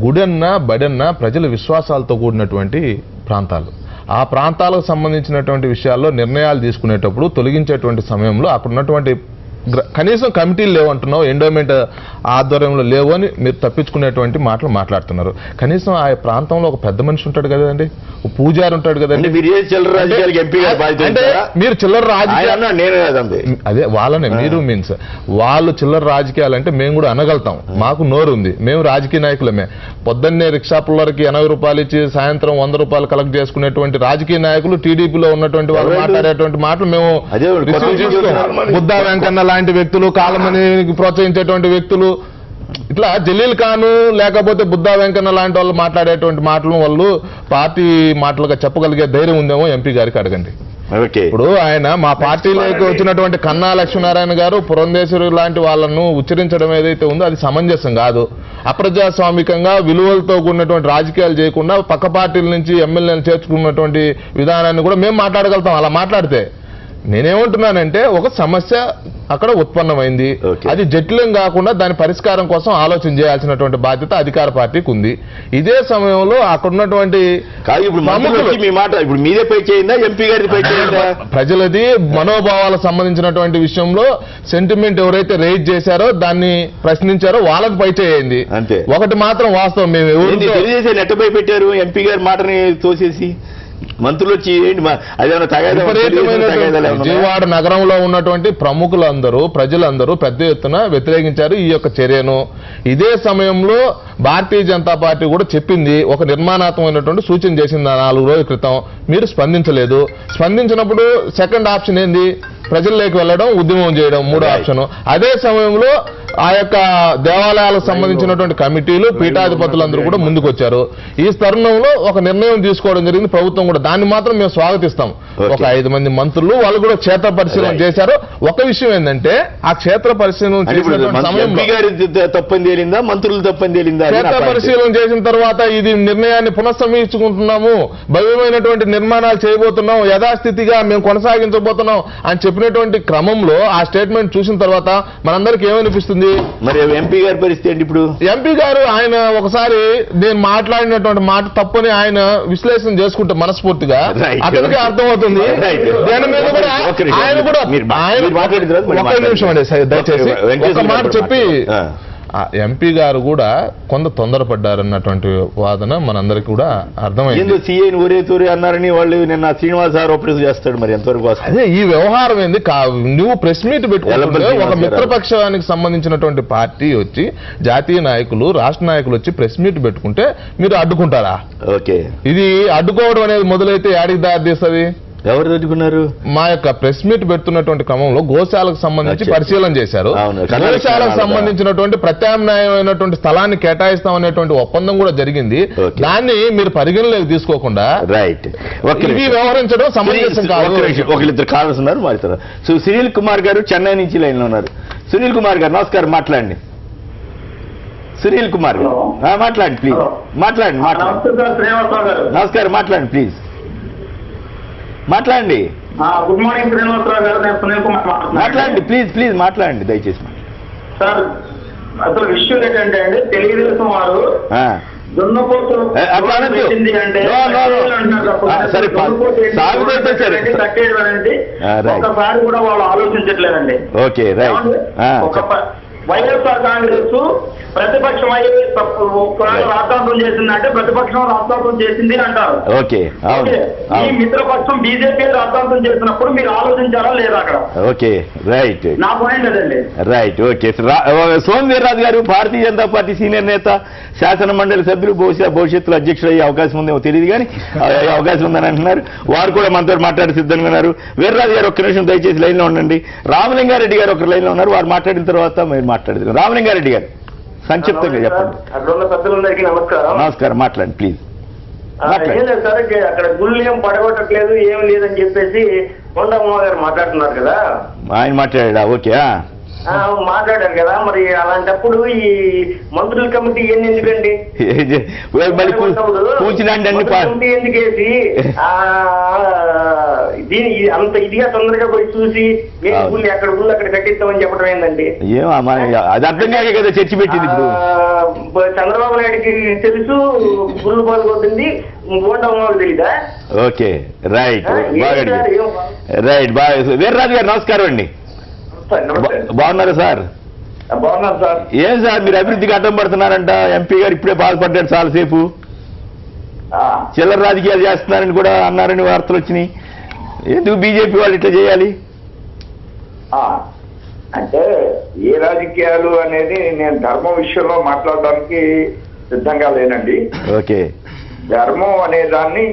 F: గుడన్నా బడన్నా ప్రజల విశ్వాసాలతో కూడినటువంటి ప్రాంతాలు. ఆ ప్రాంతాలకు సంబంధించినటువంటి విషయాల్లో నిర్ణయాలు తీసుకునేటప్పుడు తొలగించేటువంటి సమయంలో అక్కడ ఉన్నటువంటి కనీసం కమిటీలు లేవంటున్నావు, ఎండోమెంట్ ఆధ్వర్యంలో లేవు అని మీరు తప్పించుకునేటువంటి మాటలు మాట్లాడుతున్నారు. కనీసం ఆ ప్రాంతంలో ఒక పెద్ద మనిషి ఉంటాడు కదండి, ఒక పూజారి ఉంటాడు కదండి. మీరు చిల్లర రాజకీయాలు అదే వాళ్ళనే మీరు మీన్స్ వాళ్ళు చిల్లర రాజకీయాలు అంటే మేము కూడా అనగలుగుతాం, మాకు నోరు ఉంది, మేము రాజకీయ నాయకులమే. పొద్దున్నే రిక్షా పుల్లర్కి 80 రూపాయలు ఇచ్చి సాయంత్రం 100 రూపాయలు కలెక్ట్ చేసుకునేటువంటి రాజకీయ నాయకులు, టీడీపీలో ఉన్నటువంటి వాళ్ళు మాట్లాడేటువంటి మాటలు మేము బుద్ధా వెంకన్న లాంటి వ్యక్తులు, కాలమని ప్రోత్సహించేటువంటి వ్యక్తులు, ఇట్లా జలీల్ ఖాన్ లేకపోతే బుద్ధా వెంకన్న లాంటి వాళ్ళు మాట్లాడేటువంటి మాటలు వాళ్ళు పార్టీ మాటలుగా చెప్పగలిగే ధైర్యం ఉందేమో ఎంపీ గారికి అడగండి. ఇప్పుడు ఆయన మా పార్టీలోకి వచ్చినటువంటి కన్నా లక్ష్మీనారాయణ గారు, పురంధేశ్వరి లాంటి వాళ్ళను ఉచ్చరించడం ఏదైతే ఉందో అది సమంజసం కాదు. అప్రజాస్వామికంగా విలువలతో కూడినటువంటి రాజకీయాలు చేయకుండా పక్క పార్టీల నుంచి ఎమ్మెల్యేలు చేర్చుకున్నటువంటి విధానాన్ని కూడా మేము మాట్లాడగలుగుతాం. అలా మాట్లాడితే నేనేమంటున్నానంటే, ఒక సమస్య అక్కడ ఉత్పన్నమైంది, అది జటిలం కాకుండా దాని పరిష్కారం కోసం ఆలోచన చేయాల్సినటువంటి బాధ్యత అధికార పార్టీకి ఉంది. ఇదే సమయంలో అక్కడ ఉన్నటువంటి ప్రజలది మనోభావాలకు సంబంధించినటువంటి విషయంలో సెంటిమెంట్ ఎవరైతే రైజ్ చేశారో దాన్ని ప్రశ్నించారో వాళ్ళకి పై చేయండి. ఒకటి మాత్రం వాస్తవం, మేము
A: నెట్టపై పెట్టారు ఎంపీ గారి మాటని తోసేసి మంత్రులు వచ్చి
F: విజయవాడ నగరంలో ఉన్నటువంటి ప్రముఖులందరూ ప్రజలందరూ పెద్ద ఎత్తున వ్యతిరేకించారు ఈ యొక్క చర్యను. ఇదే సమయంలో భారతీయ జనతా పార్టీ కూడా చెప్పింది, ఒక నిర్మాణాత్మకమైనటువంటి సూచన చేసింది 4 రోజుల క్రితం. మీరు స్పందించలేదు. స్పందించినప్పుడు సెకండ్ ఆప్షన్ ఏంది? ప్రజల్లోకి వెళ్ళడం, ఉద్యమం చేయడం, 3వ ఆప్షన్. అదే సమయంలో ఆ యొక్క దేవాలయాలకు సంబంధించినటువంటి కమిటీలు, పీఠాధిపతులందరూ కూడా ముందుకొచ్చారు. ఈ తరుణంలో ఒక నిర్ణయం తీసుకోవడం జరిగింది ప్రభుత్వం కూడా. దాన్ని మాత్రం మేము స్వాగతిస్తాం. ఒక 5 మంది మంత్రులు వాళ్ళు కూడా క్షేత్ర పరిశీలన చేశారు. ఒక విషయం ఏంటంటే, ఆ క్షేత్ర పరిశీలన
A: తప్పని తేలిందా, మంత్రులు తప్పని తేలిందా?
F: క్షేత్ర పరిశీలన చేసిన తర్వాత ఇది నిర్ణయాన్ని పునఃసమీక్షించుకుంటున్నాము, భవ్యమైనటువంటి నిర్మాణాలు చేయబోతున్నాం, యథాస్థితిగా మేము కొనసాగించబోతున్నాం అని చెప్పినటువంటి క్రమంలో ఆ స్టేట్మెంట్ చూసిన తర్వాత మనందరికి ఏమనిపిస్తుంది?
A: మరి ఎంపీ గారి పరిస్థితి ఏంటి ఇప్పుడు?
F: ఎంపీ గారు ఆయన ఒకసారి నేను మాట్లాడినటువంటి మాట తప్పని ఆయన విశ్లేషణ చేసుకుంటే మనస్ఫూర్తిగా అతనికి అర్థమవుతుంది. దాని మీద కూడా ఆయన కూడా ఒక్క నిమిషం అండి దయచేసి ఒక మాట చెప్పి ఎంపీ గారు కూడా కొంత తొందరపడ్డారన్నటువంటి వాదన మనందరికీ కూడా అర్థమైంది.
A: సీఐని ఊరే తూరి అన్నారని వాళ్ళు నిన్న శ్రీనివాస్ ఆరోపణ చేస్తాడు, మరి ఎంతవరకు
F: అదే ఈ వ్యవహారం ఏంది? నువ్వు ప్రెస్ మీట్ పెట్టుకుంటే ఒక మిత్రపక్షానికి సంబంధించినటువంటి పార్టీ వచ్చి జాతీయ నాయకులు రాష్ట్ర నాయకులు వచ్చి ప్రెస్ మీట్ పెట్టుకుంటే మీరు అడ్డుకుంటారా?
A: ఓకే,
F: ఇది అడ్డుకోవడం అనేది మొదలైతే యాడికి దారి తీస్తుంది?
A: ఎవరు అడ్డుకున్నారు?
F: మా యొక్క ప్రెస్ మీట్ పెడుతున్నటువంటి క్రమంలో గోశాలకు సంబంధించి పరిశీలన చేశారు. గోశాలకు సంబంధించినటువంటి ప్రత్యామ్నాయమైనటువంటి స్థలాన్ని కేటాయిస్తామనేటువంటి ఒప్పందం కూడా జరిగింది. దాన్ని మీరు పరిగణలోకి తీసుకోకుండా
A: రైట్
F: ఇది వ్యవహరించడం సమంజసం కాదు.
A: ఒకరిద్దరు కావాల్సి ఉన్నారు మాట్లాడతారు. సో సునీల్ కుమార్ గారు చెన్నై నుంచి లైన్ లో ఉన్నారు. సునీల్ కుమార్ గారు నమస్కారం, మాట్లాడండి. సునీల్ కుమార్ గారు మాట్లాడండి ప్లీజ్, మాట్లాడండి. నమస్కారం, మాట్లాడండి ప్లీజ్, మాట్లాడండి.
G: గుడ్ మార్నింగ్ శ్రీనివాసరావు గారు, నేను సునీల్ కుమార్
A: మాట్లాడండి ప్లీజ్ మాట్లాడండి దయచేసి.
G: సార్, అసలు విషయం ఏంటంటే అండి, తెలుగుదేశం వారు ఒక్కసారి కూడా వాళ్ళు ఆలోచించట్లేదండి.
A: Okay right.
G: వైఎస్ఆర్ కాంగ్రెస్ ప్రతిపక్షం అయ్యి రాష్ట్రాంతం చేసిందంటే ప్రతిపక్షం రాష్ట్రాంతం చేసింది అంటారు.
A: ఓకే,
G: ఈ మిత్రపక్షం బీజేపీ రాష్ట్రాంతం చేసినప్పుడు మీరు ఆలోచించారా లేదా అక్కడ?
A: ఓకే రైట్,
G: నా పాయింట్ అదండి.
A: Right okay. Somu Veerraju garu Bharatiya Janata party senior నేత, శాసన మండలి సభ్యులు, బహుశా భవిష్యత్తులో అధ్యక్షుడు అయ్యే అవకాశం ఉందేమో తెలియదు కానీ అవకాశం ఉందని అంటున్నారు. వారు కూడా మనతో మాట్లాడి సిద్ధంగా ఉన్నారు. వీర్రాజు గారు ఒక్క నిమిషం దయచేసి లైన్ లో ఉండండి. రామలింగారెడ్డి గారు ఒక లైన్ లో ఉన్నారు, వారు మాట్లాడిన తర్వాత మీరు మాట్లాడతారు. రామలింగారెడ్డి గారు సంక్షిప్తంగా చెప్పండి. నమస్కారం, మాట్లాడండి ప్లీజ్.
G: సార్, అక్కడ గుళ్ళు ఏం పడగొట్టట్లేదు, ఏం లేదని చెప్పేసి కొండమ్మ గారు మాట్లాడుతున్నారు కదా.
A: ఆయన మాట్లాడా? ఓకే,
G: మాట్లాడారు కదా. మరి అలాంటప్పుడు ఈ మంత్రుల కమిటీ ఎన్ని ఎందుకండి? కమిటీ ఎందుకేసి దీని అంత ఇదిగా తొందరగా పోయి చూసి గుళ్ళు ఎక్కడ గుళ్ళు అక్కడ కట్టిస్తామని చెప్పడం ఏంటండి?
A: అది అర్థం కాక కదా చర్చ పెట్టింది. ఇప్పుడు
G: చంద్రబాబు నాయుడికి తెలుసు గుళ్ళు పాల్గొంటుంది, ఓటమి తెలీదా?
A: Okay right, right. బాగా వీర్రాజు గారు నమస్కారం అండి. బాగున్నారా సార్?
G: బాగున్నారు సార్.
A: ఏం సార్ మీరు అభివృద్ధికి అడ్డం పడుతున్నారంట? ఎంపీ గారు ఇప్పుడే బాధపడ్డారు చాలాసేపు. చిల్లర రాజకీయాలు చేస్తున్నారని కూడా అన్నారని వార్తలు వచ్చినాయి. ఎందుకు బీజేపీ వాళ్ళు ఇట్లా చేయాలి?
G: అంటే ఏ రాజకీయాలు అనేది నేను ధర్మం విషయంలో మాట్లాడడానికి సిద్ధంగా లేనండి.
A: ఓకే,
G: ధర్మం అనే దాన్ని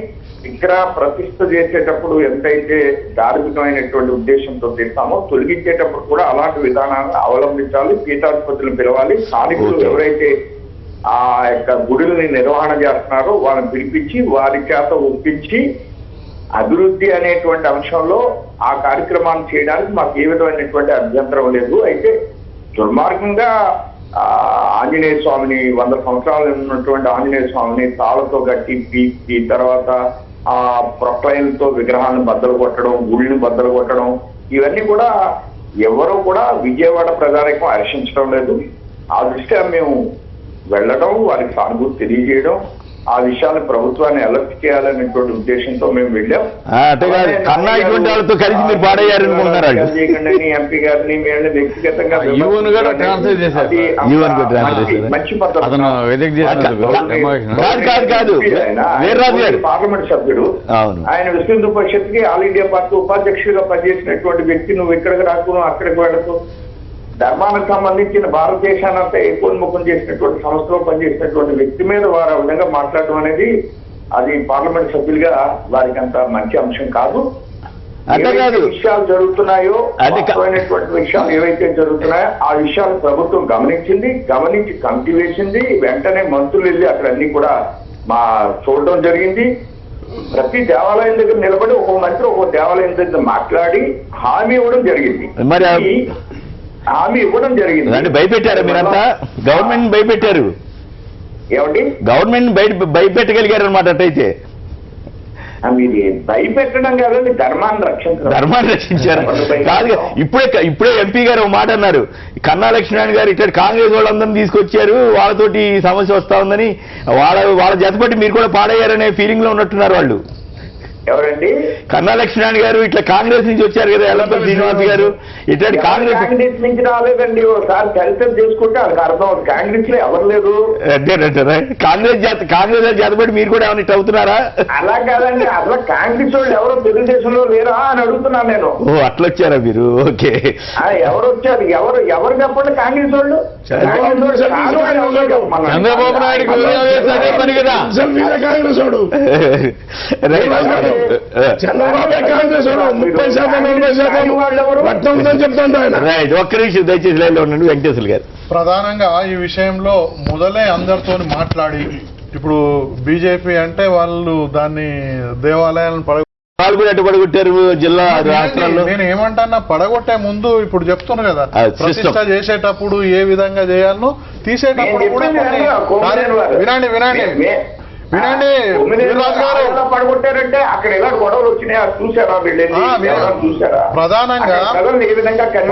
G: విగ్రహ ప్రతిష్ఠ చేసేటప్పుడు ఎంతైతే ధార్మికమైనటువంటి ఉద్దేశంతో చేస్తామో తొలగించేటప్పుడు కూడా అలాంటి విధానాలను అవలంబించాలి. పీఠాధిపతులను పిలవాలి. స్థానికులు ఎవరైతే ఆ యొక్క గుడుల్ని నిర్వహణ చేస్తున్నారో వాళ్ళని పిలిపించి వారి చేత ఒప్పించి అభివృద్ధి అనేటువంటి అంశంలో ఆ కార్యక్రమాన్ని చేయడానికి మాకు ఏ విధమైనటువంటి అభ్యంతరం లేదు. అయితే దుర్మార్గంగా ఆంజనేయ స్వామిని 100 సంవత్సరాలు ఉన్నటువంటి ఆంజనేయ స్వామిని తాళతో కట్టి పీకి తర్వాత ఆ ప్రొక్లైన్తో విగ్రహాన్ని బద్దలు కొట్టడం, గుళ్ళని బద్దలు కొట్టడం, ఇవన్నీ కూడా ఎవరూ కూడా విజయవాడ ప్రజానికం హర్షించడం లేదు. ఆ దృష్ట్యా మేము వెళ్ళడం, వారికి సానుభూతి తెలియజేయడం, ఆ విషయాన్ని ప్రభుత్వాన్ని అలర్ట్ చేయాలనేటువంటి ఉద్దేశంతో మేము వెళ్ళాం. ఎంపీ గారిని మేము వ్యక్తిగతంగా మంచి పార్లమెంట్ సభ్యుడు, ఆయన విశ్వ హిందూ పరిషత్కి ఆల్ ఇండియా పార్టీ ఉపాధ్యక్షుడిగా పనిచేసినటువంటి వ్యక్తి నువ్వు ఇక్కడికి రాకు, అక్కడికి వెళ్ళకు, ధర్మానికి సంబంధించిన భారతదేశానంతా ఏకోన్ముఖం చేసినటువంటి సంస్థలో పనిచేసినటువంటి వ్యక్తి మీద వారు ఆ విధంగా మాట్లాడడం అనేది అది పార్లమెంట్ సభ్యులుగా వారికి అంత మంచి అంశం కాదు. విషయాలు జరుగుతున్నాయో అద్భుతమైనటువంటి విషయాలు ఏవైతే జరుగుతున్నాయో ఆ విషయాలు ప్రభుత్వం గమనించి కమిటీ వేసింది. వెంటనే మంత్రులు వెళ్ళి అక్కడ అన్ని కూడా చూడడం జరిగింది. ప్రతి దేవాలయం దగ్గర నిలబడి ఒక మంత్రి ఒక దేవాలయం దగ్గర మాట్లాడి హామీ ఇవ్వడం జరిగింది. హామీ ఇవ్వడం జరిగింది.
A: అంటే భయపెట్టారు మీరంతా? గవర్నమెంట్ భయపెట్టారు
G: ఏమండి?
A: గవర్నమెంట్ భయపెట్టగలిగారు అనమాట. అట్టయితే
G: మీరు భయపెట్టడం కాదండి, ధర్మాన్ని
A: రక్షించారు. కాదు, ఇప్పుడే ఎంపీ గారు ఒక మాట అన్నారు. కన్నా లక్ష్మీనారాయణ గారు ఇట్లా కాంగ్రెస్ వాళ్ళందరినీ తీసుకొచ్చారు, వాళ్ళతోటి సమస్య వస్తా ఉందని, వాళ్ళ జతపట్టి మీరు కూడా పాడయ్యారనే ఫీలింగ్ లో ఉన్నట్టున్నారు వాళ్ళు.
G: ఎవరండి?
A: కన్నా లక్ష్మీనారాయణ గారు ఇట్లా కాంగ్రెస్ నుంచి వచ్చారు కదా, ఎల్లంపల్లి శ్రీనివాస్ గారు ఇట్లాంటి
G: కాంగ్రెస్ నుంచి రాలేదండి. ఒకసారి చరిత్ర చేసుకుంటే వాళ్ళకి అర్థం అవుతుంది. కాంగ్రెస్ లో ఎవరు లేదు.
A: అంతేనంటారా? కాంగ్రెస్ చేతబడి మీరు కూడా ఏమైనా ఇట్లా అవుతున్నారా?
G: అలా కాదండి, అసలు కాంగ్రెస్ వాళ్ళు ఎవరో తెలుగుదేశంలో లేరా అని అడుగుతున్నాను నేను.
A: ఓ అట్లా వచ్చారా మీరు? ఓకే,
G: ఎవరు వచ్చారు? ఎవరు చెప్పండి కాంగ్రెస్ వాళ్ళు?
C: చంద్రబాబు నాయుడు
E: కాంగ్రెస్ వాడు, చంద్రబాబు కాంగ్రెస్ వాడు 30% 40% చెప్తాను ఆయన.
A: రైట్, ఒక్క నిమిషం దయచేసి లైన్లో ఉండండి వెంకటేశ్వర గారు.
H: ప్రధానంగా ఈ విషయంలో మొదలే అందరితో మాట్లాడి, ఇప్పుడు బీజేపీ అంటే వాళ్ళు దాన్ని దేవాలయాలను
A: పడగొట్టారు జిల్లా రాష్ట్రాల్లో.
H: నేను ఏమంటానా, పడగొట్టే ముందు ఇప్పుడు చెప్తున్నా కదా, ప్రతిష్ట చేసేటప్పుడు ఏ విధంగా చేయాలనో, తీసేటప్పుడు కూడా వినండి
G: పడగొట్టారంటే అక్కడ ఎలా గొడవలు వచ్చినాయా చూసారా?
H: ప్రధానంగా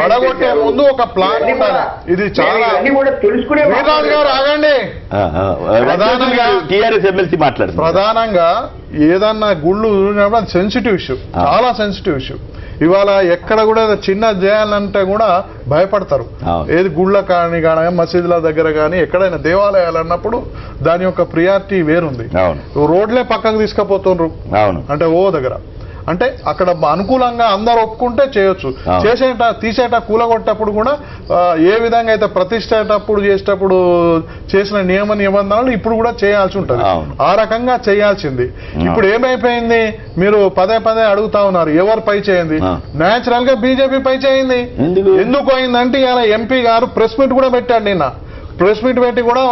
H: పడగొట్టే ముందు ఒక ప్లాన్ ఉండాలి. ఇది చాలా
G: కూడా తెలుసుకునే.
H: వీరరాజు గారు ఆగండి.
A: ప్రధానంగా టీఆర్ఎస్ ఎమ్మెల్సీ మాట్లాడుతున్నారు.
H: ప్రధానంగా ఏదన్నా గుళ్ళు అది సెన్సిటివ్ ఇష్యూ, చాలా సెన్సిటివ్ ఇష్యూ. ఇవాళ ఎక్కడ కూడా చిన్న చేయాలంటే కూడా భయపడతారు. ఏది గుళ్ళ కానీ మసీదుల దగ్గర కానీ ఎక్కడైనా దేవాలయాలు అన్నప్పుడు దాని యొక్క ప్రియారిటీ వేరుంది. రోడ్లే పక్కకు తీసుకుపోతున్నారు అంటే ఓ దగ్గర, అంటే అక్కడ అనుకూలంగా అందరు ఒప్పుకుంటే చేయొచ్చు. తీసేట కూలగొట్టేటప్పుడు కూడా ఏ విధంగా అయితే ప్రతిష్టేటప్పుడు చేసేటప్పుడు చేసిన నియమ నిబంధనలు ఇప్పుడు కూడా చేయాల్సి ఉంటుంది. ఆ రకంగా చేయాల్సింది. ఇప్పుడు ఏమైపోయింది, మీరు పదే అడుగుతా ఉన్నారు ఎవరు పై చేయింది? న్యాచురల్ గా బీజేపీ పై చేయింది. ఎందుకు అయిందంటే ఇలా ఎంపీ గారు ప్రెస్ మీట్ కూడా పెట్టాడు. నిన్న ప్రెస్ మీట్ పెట్టి కూడా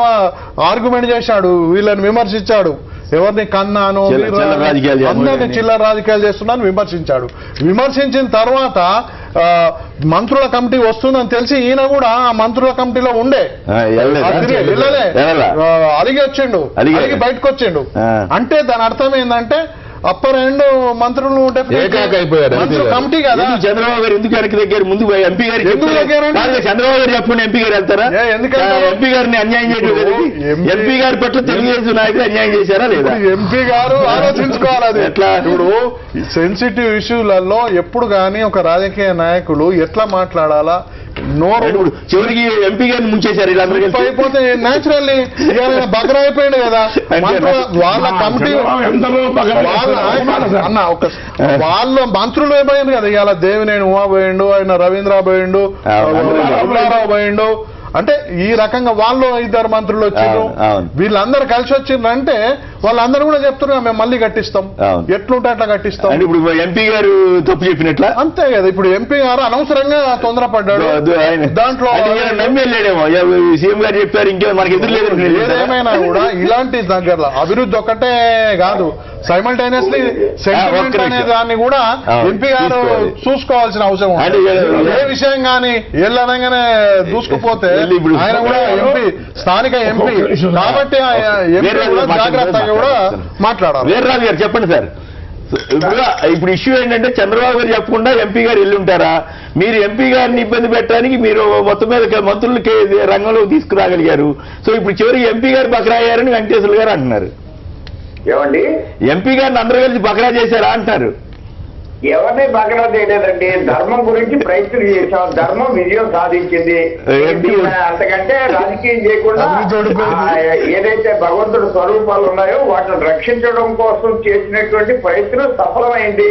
H: ఆర్గ్యుమెంట్ చేశాడు, వీళ్ళని విమర్శించాడు. ఎవరిని కన్నాను అందరినీ చిల్లర రాజకీయాలు చేస్తున్నాను విమర్శించాడు. విమర్శించిన తర్వాత మంత్రుల కమిటీ వస్తుందని తెలిసి ఈయన కూడా ఆ మంత్రుల కమిటీలో ఉండే అలిగి వచ్చిండు, అలిగి బయటకు వచ్చిండు. అంటే దాని అర్థం ఏంటంటే అప్పర్ ఎండ్ మంత్రులు కమిటీ కదా.
A: చంద్రబాబు గారు ఎందుకు వెనక్కి దగ్గర ముందు ఎంపీ గారు చంద్రబాబు గారు చెప్పండి, ఎంపీ గారు వెళ్తారా? ఎంపీ గారిని అన్యాయం చేయడం, ఎంపీ గారి పట్ల తెలుగుదేశం నాయకులు అన్యాయం చేశారా లేదా?
H: ఎంపీ గారు ఆలోచించుకోవాలి. అది ఎట్లా, ఇప్పుడు సెన్సిటివ్ ఇష్యూలలో ఎప్పుడు కానీ ఒక రాజకీయ నాయకులు ఎట్లా మాట్లాడాలా,
A: చివరికి ఎంపీ గారిని ముంచేశారు. ఇలా
H: అయిపోతే న్యాచురల్లీ బగ్రా అయిపోయింది కదా. వాళ్ళ కమిటీ అన్న వాళ్ళ మంత్రులు ఏమైంది కదా, ఇవాళ దేవినేని ఉమా పోయిండు, ఆయన రవీంద్ర పోయిండు, పుల్లారావు పోయిండు. అంటే ఈ రకంగా వాళ్ళు 2 మంత్రులు వచ్చిండ్రు, వీళ్ళందరూ కలిసి వచ్చిండ్రంటే వాళ్ళందరూ కూడా చెప్తున్నారు మేము మళ్ళీ కట్టిస్తాం, ఎట్లుంటే అట్లా కట్టిస్తాం.
A: ఇప్పుడు ఎంపీ గారు తప్పు చెప్పినట్ల అంతే
H: కదా. ఇప్పుడు ఎంపీ గారు అనవసరంగా తొందరపడ్డాడు. దాంట్లో
A: నమ్మేమో సీఎం గారు చెప్పారు, ఇంకే మనకి ఎదురు లేదు.
H: ఏదేమైనా కూడా ఇలాంటి దగ్గరలో అభివృద్ధి ఒక్కటే కాదు, సైమల్టేనియస్లీ సెంటిమెంట్ అనే దాన్ని కూడా ఎంపీ గారు చూసుకోవాల్సిన అవసరం ఉంది. ఏ విషయం కానీ ఎల్లనగానే దూసుకుపోతే ఆయన కూడా ఎంపీ, స్థానిక ఎంపీ కాబట్టి జాగ్రత్తగా కూడా మాట్లాడాలి.
A: వీర్రాజు గారు చెప్పండి సార్. ఇప్పుడు ఇష్యూ ఏంటంటే చంద్రబాబు గారు చెప్పకుండా ఎంపీ గారు వెళ్ళి ఉంటారా? మీరు ఎంపీ గారిని ఇబ్బంది పెట్టడానికి మీరు మొత్తం మీద మంత్రులకి రంగంలోకి తీసుకురాగలిగారు. సో ఇప్పుడు చివరికి ఎంపీ గారు బకరా అయ్యారని వెంకటేశ్వర గారు అంటున్నారు.
G: ఏమండి,
A: ఎంపీ గారిని అందరూ కలిసి బకరా చేశారా అంటారు.
G: ఎవరిని బకరా చేయలేదండి, ధర్మం గురించి ప్రయత్నం చేశాం, ధర్మం విజయం సాధించింది. అంతకంటే రాజకీయం చేయకుండా ఏదైతే భగవంతుడి స్వరూపాలు ఉన్నాయో వాటిని రక్షించడం కోసం చేసినటువంటి ప్రయత్నం సఫలమైంది.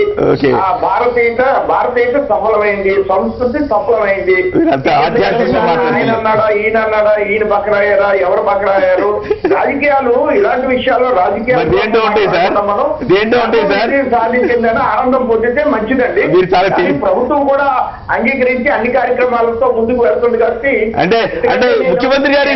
G: ఆ భారతీయత సఫలమైంది, సంస్కృతి సఫలమైంది. ఆయన అన్నాడా ఈయన అన్నాడా, ఈయన బకరాయ్యారా, ఎవరు బకరాయ్యారు? రాజకీయాలు ఇలాంటి విషయాల్లో రాజకీయాలు సాధించిందని ఆనందం పొందితే మంచిదండి. ప్రభుత్వం కూడా అంగీకరించి అన్ని కార్యక్రమాలతో ముందుకు వెళ్తుంది కాబట్టి.
A: అంటే ముఖ్యమంత్రి గారి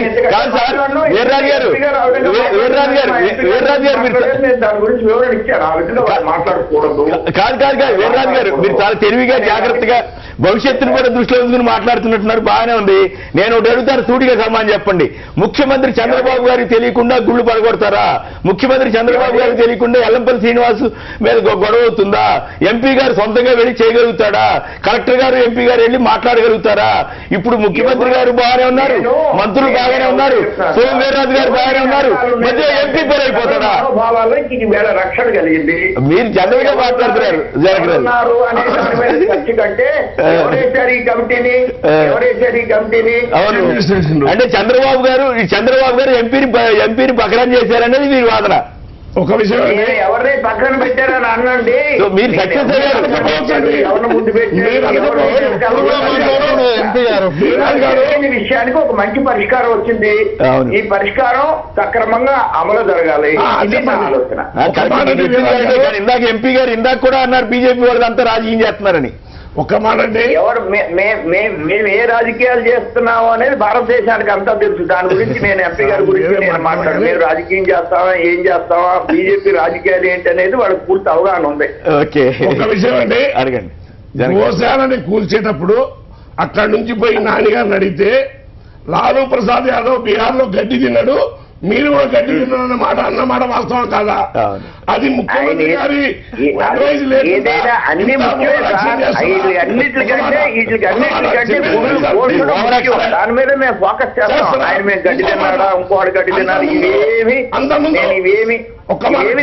G: దాని గురించి వివరణ ఇచ్చారు. ఆ విధంగా మాట్లాడకూడదు.
A: కాదు వీర్రాజు గారు, మీరు చాలా తెలివిగా జాగ్రత్తగా భవిష్యత్తును కూడా దృష్టిలో ఉంచుకుని మాట్లాడుతున్నట్టున్నారు. బాగానే ఉంది. నేను ఒకటి అడుగుతాను, సూటిగా సమాధానం చెప్పండి. ముఖ్యమంత్రి చంద్రబాబు గారికి తెలియకుండా గుళ్ళు పడగొడతారా? ముఖ్యమంత్రి చంద్రబాబు గారికి తెలియకుండా ఎల్లంపల్లి శ్రీనివాస్ మీద గొడవ అవుతుందా? ఎంపీ గారు సొంతంగా వెళ్ళి చేయగలుగుతాడా? కలెక్టర్ గారు ఎంపీ గారు వెళ్ళి మాట్లాడగలుగుతారా? ఇప్పుడు ముఖ్యమంత్రి గారు బాగానే ఉన్నారు, మంత్రులు బాగానే ఉన్నారు, సోము వీర్రాజు గారు బాగానే ఉన్నారు, మధ్య ఎంపీ పోరైపోతాడా?
G: మనోభావాలకి ఈవేళ రక్షణ కలిగింది.
A: మీరు జనరల్ గా మాట్లాడుతున్నారు
G: ఉన్నారు అనే దాని మీద చర్చ కంటే ఎవరేశారు ఈ కమిటీని, ఎవరేశారు ఈ కమిటీని?
A: అవును, అంటే చంద్రబాబు గారు ఎంపీని పకరం చేశారనేది మీరు వాదన.
E: ఒక విషయం
G: ఎవరిని పక్కన పెట్టారని అనండి.
A: మీరు సక్సెస్ అయ్యారు.
G: ఎవరిని ముందు పెట్టిన విషయానికి ఒక మంచి పరిష్కారం వచ్చింది. ఈ పరిష్కారం సక్రమంగా అమలు జరగాలి. ఇది నా ఆలోచన.
A: ఇందాక ఎంపీ గారు ఇందాక కూడా అన్నారు బీజేపీ వాళ్ళు అంతా రాజకీయం చేస్తున్నారని.
E: ఒక్క మాట అండి,
G: ఎవరు మేము ఏ రాజకీయాలు చేస్తున్నాము అనేది భారతదేశానికి అంతా తెలుసు. దాని గురించి నేను ఎంపీ గారి గురించి నేను మాట్లాడు. మేము రాజకీయం చేస్తామా, ఏం చేస్తామా, బీజేపీ రాజకీయాలు ఏంటి అనేది వాళ్ళకి పూర్తి అవగాహన ఉంది.
A: ఓకే,
E: ఒక విషయం అండి,
A: అడగండి.
E: గోశాలని కూల్చేటప్పుడు అక్కడి నుంచి పోయి నాన్నగారిని అడిగితే లాలూ ప్రసాద్ యాదవ్ బీహార్ లో గడ్డి తిన్నాడు, మీరు కూడా గడ్డి తిన్నారన్న మాట అన్నమాట వాస్తవం కాదా? అది ముఖ్యమంత్రి గారి
G: ఏదైనా అన్ని అన్నిటికంటే దాని మీద మేము ఫోకస్ చేస్తాం. ఆయన మేము గడ్డి తిన్నాడా, ఇంకోటి గడ్డి తిన్నాడు, ఇవేమి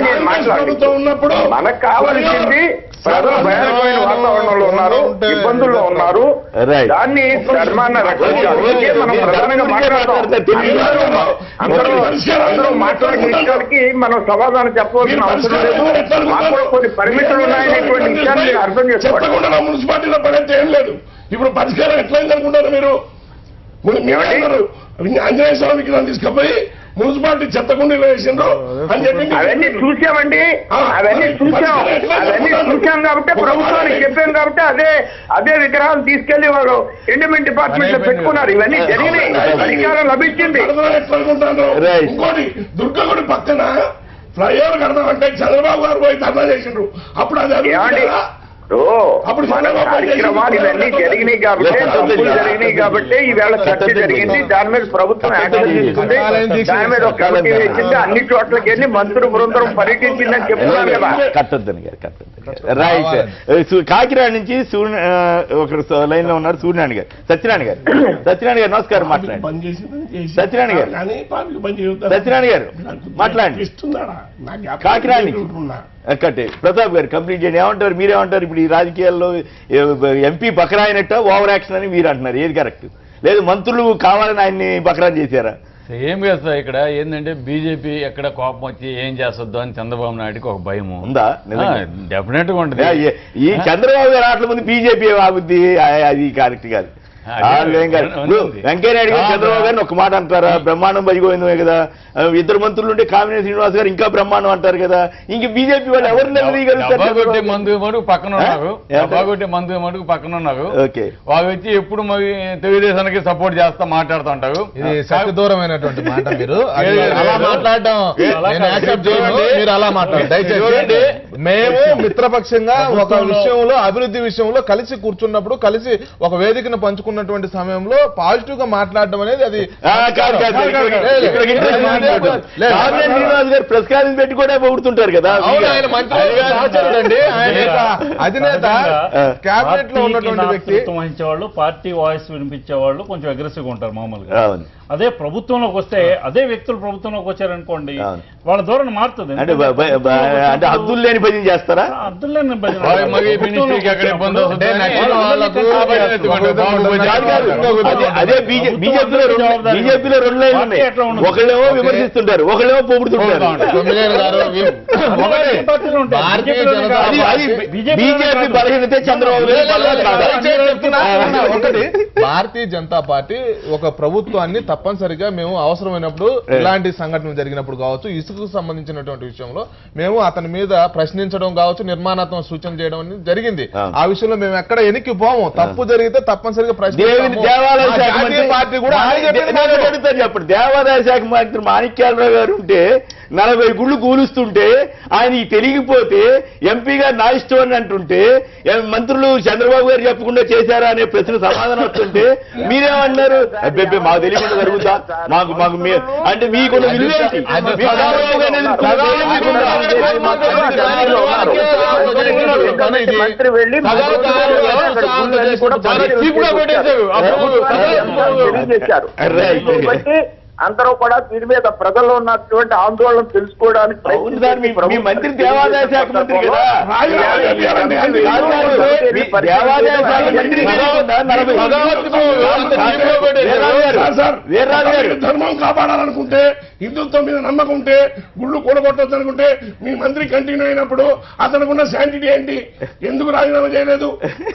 G: నేను మాట్లాడుతూ
E: ఉన్నప్పుడు
G: మనకు కావాల్సింది ప్రజలు భయానకమైన వాతావరణంలో ఉన్నారు, ఇబ్బందుల్లో ఉన్నారు, దాన్ని ధర్మాన్ని రక్షించాలి. మనం ప్రధానంగా అందరూ మాట్లాడే విషయానికి మనం సమాధానం చెప్పవలసిన అవసరం లేదు. మాకు కూడా కొన్ని పరిమితులు ఉన్నాయనేటువంటి విషయాన్ని అర్థం చేసుకోవాలి.
E: మున్సిపాలిటీలో పడేది ఏం లేదు. ఇప్పుడు పరిష్కారం ఎట్లయింది అనుకుంటారు మీరు? ఆంజనేయ స్వామి విగ్రహం తీసుకుపోయి మున్సిపాలిటీ చెత్తకుండీలో వేసిండ్రు అని చెప్పి
G: అవన్నీ చూసామండి, అవన్నీ చూసాం కాబట్టి ప్రభుత్వానికి చెప్పాం కాబట్టి అదే విగ్రహాలు తీసుకెళ్లి వాళ్ళు ఎండోమెంట్ డిపార్ట్మెంట్ లో పెట్టుకున్నారు. ఇవన్నీ జరిగినాయి, అధికారం లభించింది.
E: ఇంకోటి దుర్గగుడి పక్కన ఫ్లైఓవర్ కడదామంటే చంద్రబాబు గారు పోయి ధర్నా చేసిండ్రు. అప్పుడు అది
G: కార్యక్రమాలు ఇవన్నీ జరిగినాయి కాబట్టి ఈవేళ చర్చ జరిగింది. దాని మీద ప్రభుత్వం యాక్షన్ తీసుకుంది. దాని మీద ఒక కమిటీ వేసింది. అన్ని చోట్లకి వెళ్ళి మంత్రులు బృందం పర్యటించిందని చెప్తున్నారు కదా.
A: కట్టద్దని గారు రైట్. కాకినాడ నుంచి ఒక లైన్ లో ఉన్నారు సూర్యనారాయణ గారు. సత్యనారాయణ గారు నమస్కారం, మాట్లాడండి. సత్యనారాయణ గారు మాట్లాడండి. కాకినాడ నుంచి కట్టే ప్రతాప్ గారు కంప్లీట్ చేయండి. ఏమంటారు, మీరేమంటారు? ఇప్పుడు ఈ రాజకీయాల్లో ఎంపీ బకరా అయినట్ట ఓవర్ యాక్షన్ అని మీరు అంటున్నారు. ఏది కరెక్ట్? లేదు మంత్రులు కావాలని ఆయన్ని బకరా చేశారా?
C: ఏం కాదు సార్, ఇక్కడ ఏంటంటే బీజేపీ ఎక్కడ కోపం వచ్చి ఏం చేస్తుందో అని చంద్రబాబు నాయుడుకి ఒక భయం ఉందా? డెఫినెట్ గా ఉంటుంది.
A: ఈ చంద్రబాబు గారు ఆటల ముందు బీజేపీ ఆగుద్ది, అది కరెక్ట్ కాదు. వెంకయ్యనాయుడు గారు చంద్రబాబు గారిని ఒక మాట అంటారా? బ్రహ్మాండం బజిపోయిందే కదా. ఇద్దరు మంత్రులు ఉంటే కామినేని శ్రీనివాస్ గారు ఇంకా బ్రహ్మాండం అంటారు కదా. ఇంక బీజేపీ వాళ్ళు ఎవరు
C: నిలదీయగలుగుతారు? మందు మటుకు పక్కన ఉన్నారు, మందు మటుకు పక్కన ఉన్నారు. వాళ్ళు వచ్చి ఎప్పుడు మరి తెలుగుదేశానికి సపోర్ట్ చేస్తా మాట్లాడుతూ ఉంటారు.
F: ఇది సత్య దూరమైనటువంటి మాట. మీరు అలా మాట్లాడడం మీరు అలా మాట్లాడారు. దయచేసి మేము మిత్రపక్షంగా ఒక విషయంలో, అభివృద్ధి విషయంలో కలిసి కూర్చున్నప్పుడు, కలిసి ఒక వేదికను పంచుకున్నటువంటి సమయంలో పాజిటివ్ గా మాట్లాడడం అనేది అది
A: ప్రెస్ కాన్ఫరెన్స్ పెట్టి కూడా పొగుడుతుంటారు కదా.
F: అధినేత క్యాబినెట్ లో ఉన్నటువంటి వ్యక్తి
B: వహించేవాళ్ళు, పార్టీ వాయిస్ వినిపించేవాళ్ళు కొంచెం అగ్రెసివ్ గా ఉంటారు మామూలుగా. అదే ప్రభుత్వంలోకి వస్తే, అదే వ్యక్తులు ప్రభుత్వంలోకి వచ్చారనుకోండి, వాళ్ళ ధోరణి మారుతుంది.
A: అంటే హద్దులు లేని భజన చేస్తారా?
B: హద్దులు లేని భజన.
A: అదే బీజేపీలో 2 లైన్లు ఉన్నాయి. ఒకళ్ళేమో విమర్శిస్తుంటారు, ఒకళ్ళేమో పొగుడుతుంటారు. బీజేపీ బలహీనత చంద్రబాబు.
F: ఒకటి, భారతీయ జనతా పార్టీ ఒక ప్రభుత్వాన్ని తప్పనిసరిగా మేము అవసరమైనప్పుడు, ఇలాంటి సంఘటనలు జరిగినప్పుడు కావచ్చు, ఇసుకకు సంబంధించినటువంటి విషయంలో మేము అతని మీద ప్రశ్నించడం కావచ్చు, నిర్మాణాత్మక సూచన చేయడం అనేది జరిగింది. ఆ విషయంలో మేము ఎక్కడ ఎనికి పోము. తప్పు జరిగితే తప్పనిసరిగా
A: దేవాదాయ శాఖ పార్టీ కూడా చెప్పండి. దేవాదాయ శాఖ మంత్రి మాణిక్యాలరావు గారు ఉంటే 40 గుళ్ళు కూలుస్తుంటే ఆయన తెలియకపోతే ఎంపీ గారు నా ఇష్టం అని అంటుంటే, మంత్రులు చంద్రబాబు గారు చెప్పకుండా చేశారా అనే ప్రశ్న సమాధానం వస్తుంటే మీరేమన్నారు? అబ్బే మాకు తెలియకుండా జరుగుతా, మాకు అంటే మీకున్న విలువేంటి?
G: మంత్రి వెళ్ళి అందరూ కూడా దీని మీద ప్రజల్లో ఉన్నటువంటి ఆందోళన తెలుసుకోవడానికి
A: మీ మంత్రి దేవాదాయ శాఖ మంత్రి కదా, దేవాదాయ శాఖ మంత్రి
E: ధర్మం కాపాడాలనుకుంటే, హిందుత్వం మీద నమ్మకం ఉంటే, గుళ్ళు కూడగొట్టొచ్చు అనుకుంటే మీ మంత్రి కంటిన్యూ అయినప్పుడు అతనుకున్న శాంటిటీ ఏంటి? ఎందుకు రాజీనామా చేయలేదు?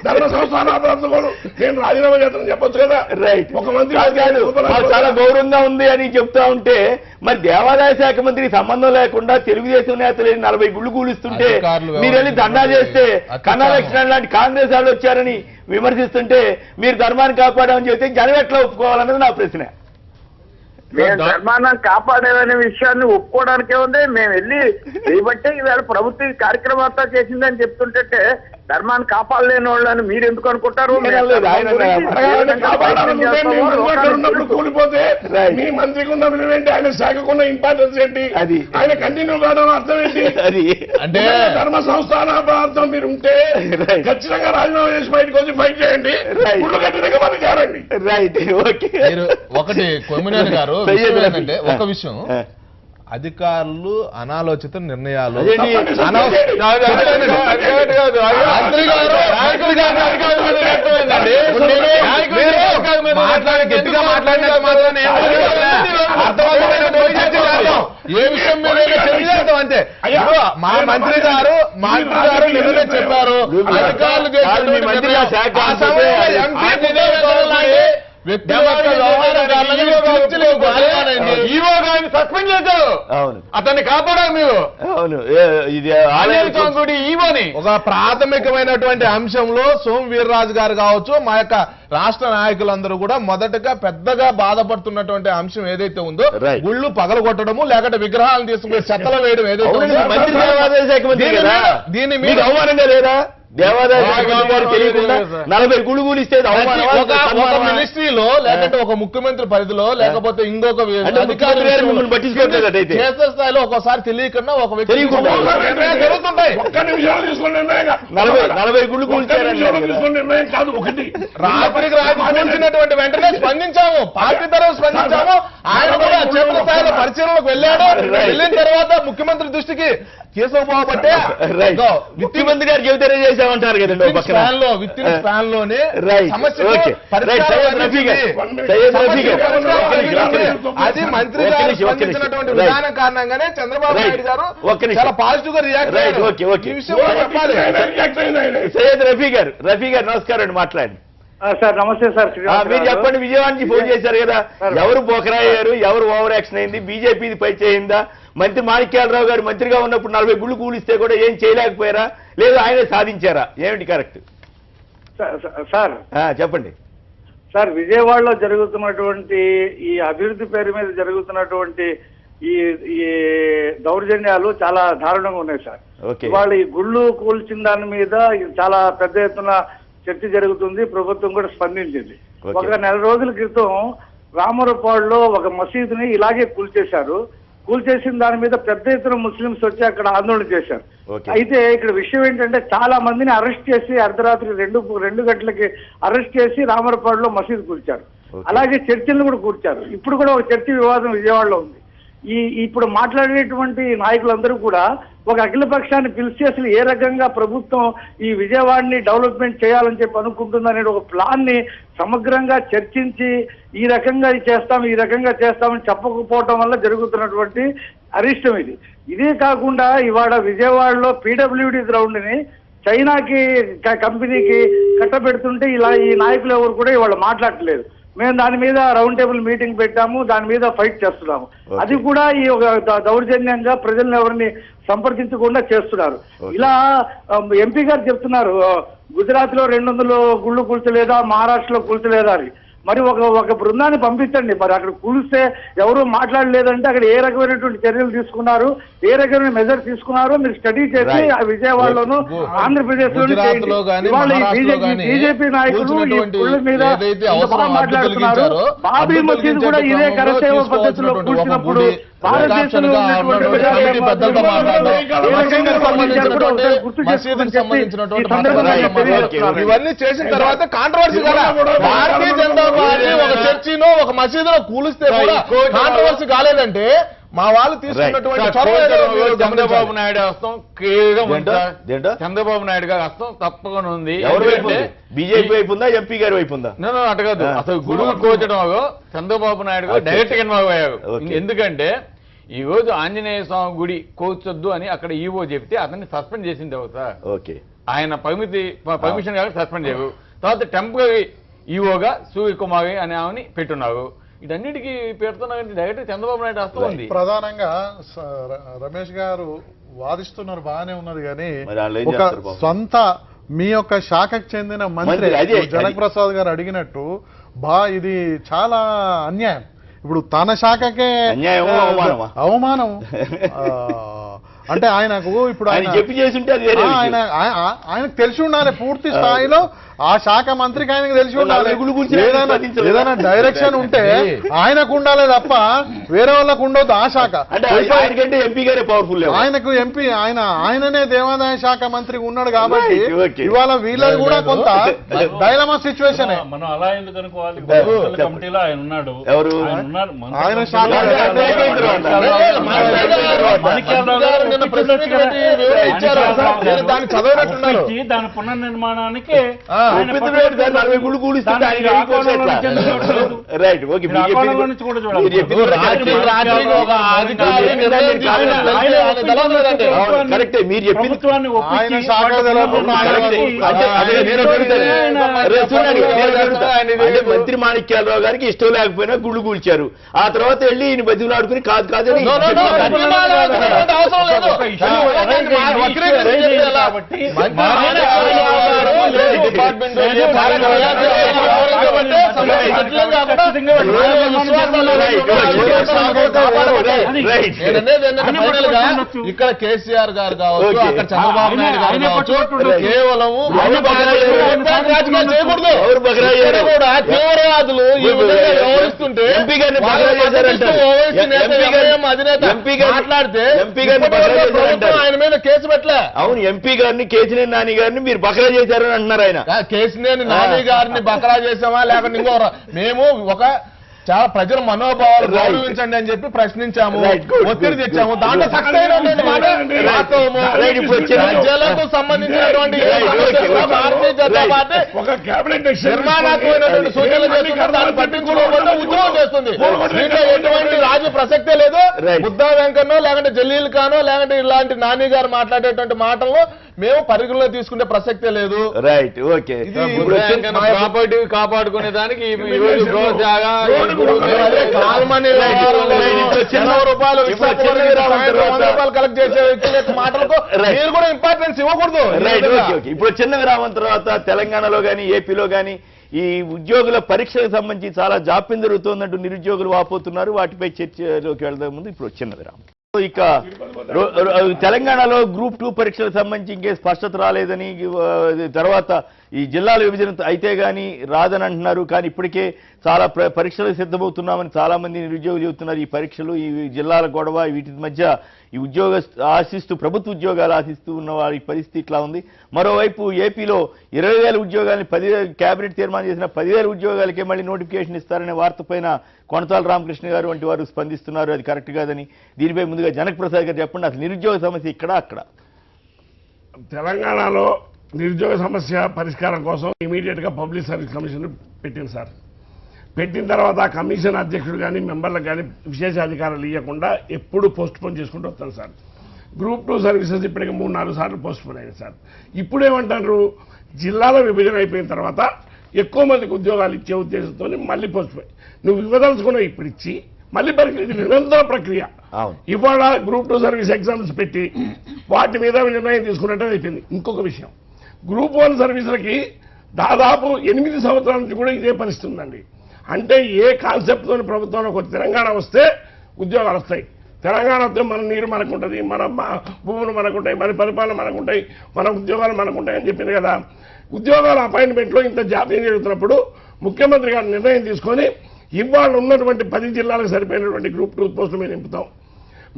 E: ధర్మ సంస్థానాలు నేను రాజీనామా చేస్తానని చెప్పొచ్చు కదా. ఒక మంత్రి
A: చాలా గౌరవంగా ఉంది అని చెప్తా ఉంటే మరి దేవాదాయ శాఖ మంత్రికి సంబంధం లేకుండా తెలుగుదేశం నేతలు 40 గుళ్ళు కూలిస్తుంటే మీరు వెళ్ళి దండా చేస్తే కన్నా లక్ష్మణ్ లాంటి కాంగ్రెస్ వాళ్ళు వచ్చారని విమర్శిస్తుంటే మీరు ధర్మాన్ని కాపాడామని చెప్తే జనం ఎట్లా ఒప్పుకోవాలన్నది నా ప్రశ్న.
G: మేము ధర్మాన్ని కాపాడేదనే విషయాన్ని ఒప్పుకోవడానికే ఉంది. మేము వెళ్ళి చేయబట్టే ఇవాళ ప్రభుత్వం ఈ కార్యక్రమం అంతా చేసిందని చెప్తుంటే ధర్మాన్ని కాపాడలేని వాళ్ళని మీరు ఎందుకు అనుకుంటారు?
E: కూలిపోతే మీ మంత్రికి ఉన్న విలువ ఏంటి? ఆయన శాఖకున్న ఇంపార్టెన్స్ ఏంటి? ఆయన కంటిన్యూ కావడం అర్థం ఏంటి? అంటే ధర్మ సంస్థానార్థం మీరు ఉంటే ఖచ్చితంగా రాజీనామా చేసి బయటకు వచ్చి ఫైట్ చేయండి. ఖచ్చితంగా మనం చేరండి.
F: ఒకటి కొమ్మినేని గారు ఏంటంటే ఒక విషయం, అధికారులు అనాలోచిత నిర్ణయాలు గట్టిగా మాట్లాడినట్టు మాత్రం ఏ విషయం మీద చర్చిస్తాం అంతే. మా మంత్రి గారు నిన్ననే చెప్పారు, అధికారులు సస్పెండ్ చేశారు, అతన్ని కాపాడారు మీరు.
A: అవును, ఇది
F: ఈవోని ఒక ప్రాథమికమైనటువంటి అంశంలో సోము వీర్రాజు గారు కావచ్చు, మా యొక్క రాష్ట్ర నాయకులందరూ కూడా మొదటగా పెద్దగా బాధపడుతున్నటువంటి అంశం ఏదైతే ఉందో, గుళ్ళు పగలగొట్టడము లేకపోతే విగ్రహాలను తీసుకుని చెత్తలో వేయడం ఏదైతే దీని మీద
A: అవమానంగా లేదా? దేవాదాయ తెలియకుండా 40 గుళ్ళు కూలిస్తే
F: ఒక మినిస్ట్రీలో లేకపోతే ఒక ముఖ్యమంత్రి పరిధిలో లేకపోతే ఇంకొక క్షేత్ర స్థాయిలో ఒక్కోసారి తెలియకుండా ఒక వ్యక్తి జరుగుతుంటాయి.
A: 40 గుళ్ళు
E: నిర్ణయం కాదు. ఒకటి
F: రాత్రికి రాత్రి వెంటనే స్పందించాము, పార్టీ తరఫు స్పందించాము. ఆయన కూడా క్షేత్ర స్థాయిలో పరిశీలనకు వెళ్ళాడు. వెళ్ళిన తర్వాత ముఖ్యమంత్రి దృష్టికి తీసుకుపోబట్టే
A: ముఖ్యమంత్రి గారు చెబితేనే చేశామంటారు కదండి.
F: అది మంత్రి గారు స్పందించినటువంటి విధానం కారణంగానే చంద్రబాబు నాయుడు గారు చాలా పాజిటివ్ గా రియాక్ట్ అయ్యారు.
A: సయ్యద్ రఫీ గారు నమస్కారం అండి, మాట్లాడండి.
I: సార్ నమస్తే సార్.
A: మీరు చెప్పండి, విజయవాడ నుంచి ఫోన్ చేశారు కదా, ఎవరు బోకరాయ్యారు, ఎవరు ఓవర్ యాక్షన్ అయింది, బీజేపీది పై చేయిందా? మంత్రి మాణిక్యాలరావు గారు మంత్రిగా ఉన్నప్పుడు 40 గుళ్ళు కూలిస్తే కూడా ఏం చేయలేకపోయారా, లేదా ఆయనే సాధించారా? ఏమిటి కరెక్ట్
I: సార్?
A: చెప్పండి
I: సార్. విజయవాడలో జరుగుతున్నటువంటి ఈ అభివృద్ధి పేరు మీద జరుగుతున్నటువంటి ఈ దౌర్జన్యాలు చాలా దారుణంగా ఉన్నాయి సార్. ఇవాళ ఈ గుళ్ళు కూల్చిన దాని మీద చాలా పెద్ద ఎత్తున చర్చ జరుగుతుంది. ప్రభుత్వం కూడా స్పందించింది. ఒక నెల రోజుల క్రితం రామరపాడులో ఒక మసీదుని ఇలాగే కూల్చేశారు. కూల్చేసిన దాని మీద పెద్ద ఎత్తున ముస్లింస్ వచ్చి అక్కడ ఆందోళన చేశారు. అయితే ఇక్కడ విషయం ఏంటంటే చాలా మందిని అరెస్ట్ చేసి అర్ధరాత్రి 2 గంటలకి అరెస్ట్ చేసి రామరపాడులో మసీదు కూల్చారు. అలాగే చర్చిలను కూడా కూల్చారు. ఇప్పుడు కూడా ఒక చర్చి వివాదం విజయవాడలో ఉంది. ఇప్పుడు మాట్లాడేటువంటి నాయకులందరూ కూడా ఒక అఖిల పక్షాన్ని పిలిచి అసలు ఏ రకంగా ప్రభుత్వం ఈ విజయవాడని డెవలప్మెంట్ చేయాలని చెప్పి అనుకుంటుందనే ఒక ప్లాన్ ని సమగ్రంగా చర్చించి ఈ రకంగా చేస్తామని చెప్పకపోవటం వల్ల జరుగుతున్నటువంటి అరిష్టం ఇది. ఇదే కాకుండా ఇవాళ విజయవాడలో పీడబ్ల్యూడి గ్రౌండ్ ని చైనాకి కంపెనీకి కట్టబెడుతుంటే ఇలా ఈ నాయకులు ఎవరు కూడా ఇవాళ మాట్లాడట్లేదు. మేము దాని మీద రౌండ్ టేబుల్ మీటింగ్ పెట్టాము, దాని మీద ఫైట్ చేస్తున్నాము. అది కూడా ఈ ఒక దౌర్జన్యంగా ప్రజలను ఎవరిని సంప్రదించకుండా చేస్తున్నారు. ఇలా ఎంపీ గారు చెప్తున్నారు, గుజరాత్ లో 200 గుళ్ళు కూల్చలేదా, మహారాష్ట్రలో కూల్చలేదా అని. మరి ఒక బృందాన్ని పంపించండి. మరి అక్కడ కూలిస్తే ఎవరు మాట్లాడలేదంటే అక్కడ ఏ రకమైనటువంటి చర్యలు తీసుకున్నారు, ఏ రకమైన మెజర్ తీసుకున్నారో మీరు స్టడీ చేసి ఆంధ్రప్రదేశ్ లోను బీజేపీ నాయకులు ఈ గుళ్ళ మీద మాట్లాడుతున్నారు. బాబీ మసీద్ కూడా ఇదే కరసేవ పద్ధతిలో కూర్చున్నప్పుడు భారతదేశంలో ఉన్నటువంటి
F: కమిటీ పెద్దలతో మాట్లాడడం, మసీదుకు సంబంధించినటువంటి ఇవన్నీ చేసిన తర్వాత కాంట్రవర్సీ కదా. భారతీయ జనతా పార్టీ ఒక చర్చిలో ఒక మసీదులో కూలిస్తే కూడా కాంట్రవర్సీ కాలేదంటే మా వాళ్ళు తీసుకున్నటువంటి
C: చంద్రబాబు నాయుడు హస్తం క్లియర్గా ఉంది. చంద్రబాబు నాయుడు గారి హస్తం తప్పకుండా ఉంది.
A: ఎవరి వైపు ఉంది? బీజేపీ వైపు ఉందా, ఎంపీ గారి వైపు ఉందా?
C: అటు కాదు, అసలు గుడుగు కోచడం చంద్రబాబు నాయుడు గారు డైరెక్ట్ గా ఇన్వాల్వ్ అయ్యారు. ఎందుకంటే ఈ రోజు ఆంజనేయ స్వామి గుడి కోచొద్దు అని అక్కడ ఈవో చెప్తే అతన్ని సస్పెండ్ చేసింది సార్.
A: ఓకే,
C: ఆయన పర్మిషన్ కాబట్టి సస్పెండ్ చేయరు. తర్వాత టెంపరీ ఈవోగా సూర్యకుమారి అనే ఆమెని పెట్టున్నారు. ఇటన్నిటికీ పెడుతున్నా డైరెక్ట్ చంద్రబాబు నాయుడు హస్తం ఉంది.
H: ప్రధానంగా రమేష్ గారు వాదిస్తున్నారు, బాగానే ఉన్నది, కానీ ఒక సొంత మీ యొక్క శాఖకు చెందిన మంత్రి జనక్ ప్రసాద్ గారు అడిగినట్టు ఇది చాలా అన్యాయం. ఇప్పుడు తన శాఖకే అవమానం అంటే ఆయనకు ఇప్పుడు ఆయనకు తెలిసి ఉండాలి పూర్తి స్థాయిలో. ఆ శాఖ మంత్రికి ఆయనకు తెలిసి ఉండాలి. ఏదైనా డైరెక్షన్ ఉంటే ఆయనకు ఉండాలి తప్ప వేరే వాళ్ళకు ఉండొద్దు. ఆ శాఖ
A: ఎంపీ గారే పవర్ఫుల్.
H: ఆయనకు ఎంపీ ఆయననే దేవాదాయ శాఖ మంత్రి ఉన్నాడు కాబట్టి ఇవాళ వీళ్ళది కూడా కొంత డైలమా సిచ్యువేషన్.
B: మనం అలా ఎందుకు అనుకోవాలి? కమిటీలో ఆయన ఉన్నాడు,
H: ఆయన శాఖ
B: దాని పునర్నిర్మాణానికి
A: మంత్రి మాణిక్యాలరావు గారికి ఇష్టం లేకపోయినా గుళ్ళు కూల్చారు. ఆ తర్వాత వెళ్ళి ఈయన బతిలాడుకుని కాదు కాదని
F: ఇక్కడ కేసీఆర్ గారు కావచ్చు, అక్కడ చంద్రబాబు నాయుడు గారు కావచ్చు, కేవలం చేయకూడదు. కూడా తీవ్రవాదులు ఈ విధంగా వ్యవహరిస్తుంటే మాట్లాడితే ఆయన మీద కేసు పెట్టలే.
A: అవును, ఎంపీ గారిని కేసినేని నాని గారిని మీరు బకరా చేశారని అంటున్నారు. ఆయన
F: కేసినేని నాని గారిని బకరా చేసామా లేకపోతే ఇంకో మేము ఒక చాలా ప్రజల మనోభావాలు గౌరవించండి అని చెప్పి ప్రశ్నించాము, ఒత్తిడి తెచ్చాము. దాంట్లో ప్రజలకు సంబంధించినటువంటి భారతీయ జనతా పార్టీ
E: ఒక కేబినెట్
F: నిర్మాణాత్మకమైనటువంటి సూచనలు చేస్తున్నారు. దాన్ని పట్టించుకోవడం ఉద్యోగం చేస్తుంది. దీంట్లో ఎటువంటి రాజు ప్రసక్తే లేదు. బుద్ధా వెంకన్నో లేకుంటే జలీల్ ఖానో లేకుంటే ఇలాంటి నాని గారు మాట్లాడేటువంటి మాటలు మేము పరిగణలో తీసుకునే ప్రసక్తే లేదు.
A: Right, okay.
C: ప్రాపర్టీ కాపాడుకునే దానికి
F: రూపాయలు కలెక్ట్ చేసే మాటలకు మీరు కూడా ఇంపార్టెన్స్ ఇవ్వకూడదు.
A: ఇప్పుడు చిన్న విరామం తర్వాత తెలంగాణలో గానీ ఏపీలో గానీ ఈ ఉద్యోగుల పరీక్షలకు సంబంధించి చాలా జాప్యం జరుగుతోందంటూ నిరుద్యోగులు వాపోతున్నారు. వాటిపై చర్చలోకి వెళ్లే ముందు ఇప్పుడు చిన్న విరామం. ఇక తెలంగాణలో గ్రూప్ 2 పరీక్షలకు సంబంధించి ఇంకే స్పష్టత రాలేదని, తర్వాత ఈ జిల్లాల విభజన అయితే గానీ రాదని అంటున్నారు. కానీ ఇప్పటికే చాలా పరీక్షలకు సిద్ధమవుతున్నామని చాలా మంది నిరుద్యోగులు చెబుతున్నారు. ఈ పరీక్షలు, ఈ జిల్లాల గొడవ, వీటి మధ్య ఈ ఉద్యోగ ఆశిస్తూ ప్రభుత్వ ఉద్యోగాలు ఆశిస్తూ ఉన్న వారి పరిస్థితి ఇట్లా ఉంది. మరోవైపు ఏపీలో 20,000 ఉద్యోగాలని 10,000 కేబినెట్ తీర్మానం చేసిన 10,000 ఉద్యోగాలకే మళ్ళీ నోటిఫికేషన్ ఇస్తారనే వార్త పైన కొనతాల రామకృష్ణ గారు వంటి వారు స్పందిస్తున్నారు. అది కరెక్ట్ కాదని. దీనిపై ముందుగా జనక్ ప్రసాద్ గారు చెప్పండి, అసలు నిరుద్యోగ సమస్య ఇక్కడ అక్కడ.
E: తెలంగాణలో నిరుద్యోగ సమస్య పరిష్కారం కోసం ఇమీడియట్ గా పబ్లిక్ సర్వీస్ కమిషన్ పెట్టింది సార్. పెట్టిన తర్వాత ఆ కమిషన్ అధ్యక్షుడు కానీ మెంబర్లకు కానీ విశేష అధికారాలు ఇవ్వకుండా ఎప్పుడు పోస్ట్ పోన్ చేసుకుంటూ వస్తాను సార్. గ్రూప్ 2 సర్వీసెస్ ఇప్పటికే 3-4 సార్లు పోస్ట్ పోన్ అయ్యాయి సార్. ఇప్పుడు ఏమంటారు, జిల్లాల విభజన అయిపోయిన తర్వాత ఎక్కువ మందికి ఉద్యోగాలు ఇచ్చే ఉద్దేశంతో మళ్ళీ పోస్ట్ పోయి నువ్వు ఇవ్వదలుచుకున్నావు ఇప్పుడు ఇచ్చి మళ్ళీ ఇది నిరంతర ప్రక్రియ. ఇవాళ గ్రూప్ 2 సర్వీస్ ఎగ్జామ్స్ పెట్టి వాటి మీద నిర్ణయం తీసుకున్నట్టు అయిపోయింది. ఇంకొక విషయం, గ్రూప్ 1 సర్వీసులకి దాదాపు 8 సంవత్సరాల నుంచి కూడా ఇదే పరిస్థితి ఉందండి. అంటే ఏ కాన్సెప్ట్తో ప్రభుత్వంలోకి తెలంగాణ వస్తే ఉద్యోగాలు వస్తాయి, తెలంగాణ వస్తే మన నీరు మనకు ఉంటుంది, మన భూములు మనకుంటాయి, మన పరిపాలన మనకుంటాయి, మన ఉద్యోగాలు మనకుంటాయి అని చెప్పింది కదా. ఉద్యోగాల అపాయింట్మెంట్లో ఇంత జాప్యం జరుగుతున్నప్పుడు ముఖ్యమంత్రి గారు నిర్ణయం తీసుకొని ఇవాళ ఉన్నటువంటి 10 జిల్లాలకు సరిపోయినటువంటి గ్రూప్ 2 పోస్టులు మేము నింపుతాం.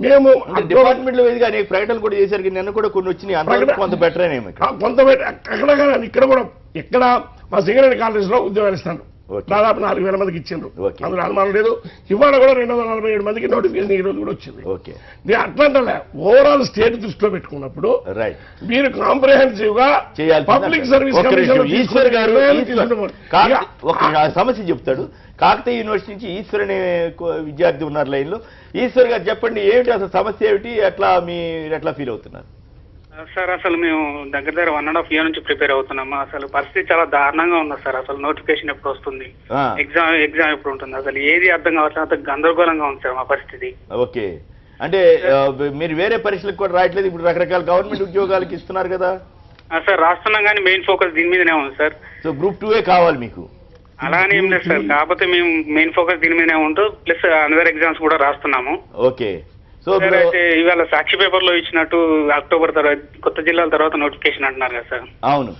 E: మేము
A: డిపార్ట్మెంట్ లో వేదిగా అనేక ప్రకటనలు కూడా చేశారు కానీ నిన్న కూడా కొన్ని వచ్చినాయి అంత కొంత బెటర్ అనేమో
E: కొంత అక్కడ కానీ ఇక్కడ కూడా ఎక్కడ మా సింగరేణి కాలేజీలో ఉద్యోగాలు ఇస్తాను దాదాపు 4,000 మందికి ఇచ్చిండ్రు. అందులో అనుమానం లేదు. ఇవాళ కూడా 247 మందికి నోటిఫికేషన్ ఈ రోజు కూడా వచ్చింది. అట్లా ఓవరాల్ స్టేట్ దృష్టిలో పెట్టుకున్నప్పుడు మీరు కాంప్రహెన్సివ్ గా పబ్లిక్ సర్వీస్
A: ఈశ్వర్ గారు సమస్య చెప్తాడు. కాకతీయ యూనివర్సిటీ నుంచి ఈశ్వర్ అనే విద్యార్థి ఉన్నారు లైన్ లో. ఈశ్వర్ గారు చెప్పండి, ఏమిటి అసలు సమస్య ఏమిటి, మీరు ఎట్లా ఫీల్ అవుతున్నారు?
J: సార్ అసలు మేము దగ్గర 1.5 year నుంచి ప్రిపేర్ అవుతున్నాము. అసలు పరిస్థితి చాలా దారుణంగా ఉంది సార్. అసలు నోటిఫికేషన్ ఎప్పుడు వస్తుంది, ఎగ్జామ్ ఎప్పుడు ఉంటుంది, అసలు ఏది అర్థం కావట్లేదు. అంత గందరగోళంగా ఉంది సార్ మా పరిస్థితి.
A: ఓకే, అంటే మీరు వేరే పరీక్షలకు కూడా రాయట్లేదు, ఇప్పుడు రకరకాల గవర్నమెంట్ ఉద్యోగాలకి ఇస్తున్నారు కదా
J: సార్? రాస్తున్నాం కానీ మెయిన్ ఫోకస్ దీని మీదనే ఉంది సార్.
A: సో గ్రూప్ 2 కావాలి మీకు?
J: అలానే ఏం లేదు సార్, కాకపోతే మేము మెయిన్ ఫోకస్ దీని మీదనే ఉంటూ ప్లస్ అనదర్ ఎగ్జామ్స్ కూడా రాస్తున్నాము.
A: ఓకే, సో
J: అయితే ఇవాళ సాక్షి పేపర్ లో ఇచ్చినట్టు అక్టోబర్ తర్వాత కొత్త జిల్లాల తర్వాత నోటిఫికేషన్ అంటున్నారు కదా సార్?
A: అవును,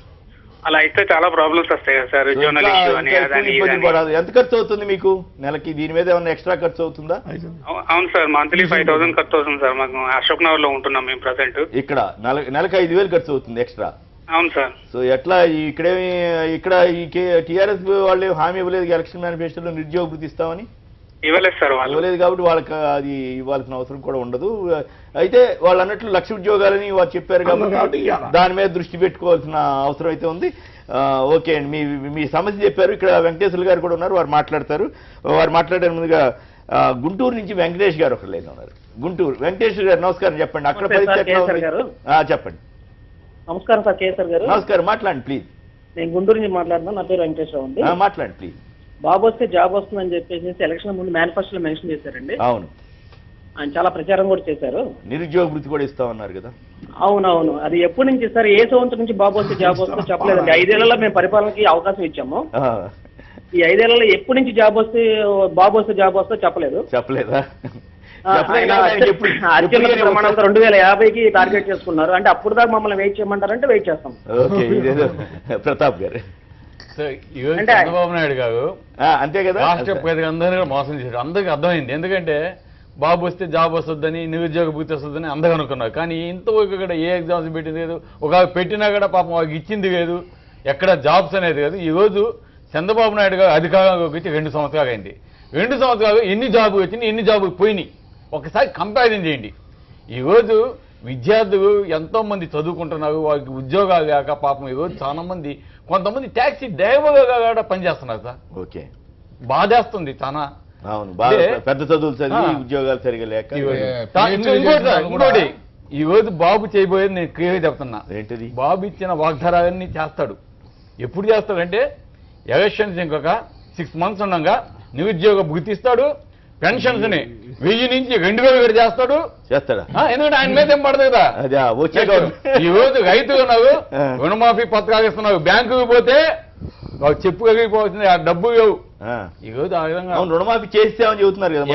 J: అలా అయితే చాలా ప్రాబ్లమ్స్ వస్తాయి కదా సార్. జోనల్ ఇష్యూ అని అదని.
A: ఎంత ఖర్చు అవుతుంది మీకు నెలకి? దీని మీద ఏమైనా ఎక్స్ట్రా ఖర్చు అవుతుందా?
J: అవును సార్, మంత్లీ 5,000 ఖర్చు అవుతుంది సార్. మాకు అశోక్ నగర్ లో ఉంటున్నాం మేము ప్రజెంట్.
A: ఇక్కడ నెలకి 5,000 ఖర్చు అవుతుంది ఎక్స్ట్రా?
J: అవును సార్.
A: సో ఎట్లా ఇక్కడ ఈ టీఆర్ఎస్ వాళ్ళు హామీ ఇవ్వలేదు ఎలక్షన్ మేనిఫెస్టోలో నిరుద్యోగ వృత్తి ఇస్తామని?
J: ఇవ్వలేదు సార్, వాళ్ళు
A: ఇవ్వలేదు కాబట్టి వాళ్ళకి అది ఇవ్వాల్సిన అవసరం కూడా ఉండదు. అయితే వాళ్ళు అన్నట్లు 1,00,000 ఉద్యోగాలని వారు చెప్పారు కాబట్టి దాని మీద దృష్టి పెట్టుకోవాల్సిన అవసరం అయితే ఉంది. ఓకే అండి, మీ సమస్య చెప్పారు. ఇక్కడ వెంకటేశ్వర గారు కూడా ఉన్నారు, వారు మాట్లాడతారు. వారు మాట్లాడే ముందుగా గుంటూరు నుంచి వెంకటేష్ గారు ఒకరు లేదు ఉన్నారు. గుంటూరు వెంకటేశ్వర గారు నమస్కారం, చెప్పండి. అక్కడ పరిస్థితి చెప్పండి.
K: నమస్కారం సార్, కేసర్ గారు.
A: నమస్కారం, మాట్లాడండి ప్లీజ్.
K: నేను గుంటూరు నుంచి మాట్లాడుతున్నాను. నా పేరు వెంకటేశ్వర ఉంది.
A: మాట్లాడండి ప్లీజ్.
K: బాబు వస్తే జాబ్ వస్తుందని చెప్పేసి ఎలక్షన్ ముందు మేనిఫెస్టోలో మెన్షన్ చేశారండి.
A: అవును,
K: ఆయన చాలా ప్రచారం కూడా చేశారు.
A: నిరుద్యోగ వృత్తి కూడా ఇస్తామన్నారు కదా?
K: అవునవును, అది ఎప్పటి నుంచి సార్? ఏ సంవత్సరం నుంచి బాబు వస్తే జాబ్ వస్తే చెప్పలేదండి. 5 ఏళ్లలో మేము పరిపాలనకి అవకాశం ఇచ్చాము. ఈ 5 ఏళ్లలో ఎప్పటి నుంచి బాబు వస్తే జాబ్ వస్తే చెప్పలేదా? ప్రమాణం 2050కి టార్గెట్ చేసుకున్నారు. అంటే అప్పుడు దాకా మమ్మల్ని వెయిట్ చేయమంటారంటే వెయిట్ చేస్తాం.
A: ప్రతాప్ గారు,
C: చంద్రబాబు నాయుడు గారు
A: అంతే కదా,
C: రాష్ట్ర ప్రజలందరినీ మోసం చేశారు. అందరికీ అర్థమైంది. ఎందుకంటే బాబు వస్తే జాబ్ వస్తుందని, నిరుద్యోగ భృతి వస్తుందని అందరూ అనుకున్నారు. కానీ ఇంతవరకు కూడా ఏ ఎగ్జామ్స్ పెట్టింది లేదు. ఒక పెట్టినా కూడా పాపం వాళ్ళకి ఇచ్చింది లేదు. ఎక్కడ జాబ్స్ అనేది లేదు. ఈరోజు చంద్రబాబు నాయుడు గారు అధికారంలోకి వచ్చి 2 సంవత్సరాలు అయింది. 2 సంవత్సరాలు ఎన్ని జాబులు వచ్చినాయి, ఎన్ని జాబులు పోయినాయి ఒకసారి కంపారిజన్ చేయండి. ఈరోజు విద్యార్థులు ఎంతో మంది చదువుకుంటున్నారు, వాళ్ళకి ఉద్యోగాలు లేక పాపం ఈరోజు చాలా మంది, కొంతమంది ట్యాక్సీ డ్రైవర్గా కూడా పనిచేస్తున్నారు సార్.
A: ఓకే,
C: బాధేస్తుంది చాలా.
A: అవును, పెద్ద చదువులు చదివి ఉద్యోగాలు సరిగా లేక.
C: ఇంకోటి ఈ రోజు బాబు చేయబోయేది నేను క్లియర్గా చెప్తున్నా.
A: ఏంటిది?
C: బాబు ఇచ్చిన వాగ్దానాలన్నీ చేస్తాడు. ఎప్పుడు చేస్తాడంటే ఎలక్షన్స్ ఇంకొక 6 months ఉండగా నిరుద్యోగ భృతి ఇస్తాడు, పెన్షన్స్ ని 1000 నుంచి 2000 చేస్తాడా? ఎందుకంటే ఆయన మీద ఏం పడదు కదా. ఈ రోజు రైతులు ఉన్నారు, రుణమాఫీ పత్రాలు ఇస్తున్నారు. బ్యాంకుకి పోతే చెప్పుకోకపోతుంది, ఆ డబ్బు లేవు. ఈ రోజు ఆ విధంగా
A: రుణమాఫీ చేస్తామని చెబుతున్నారు కదా.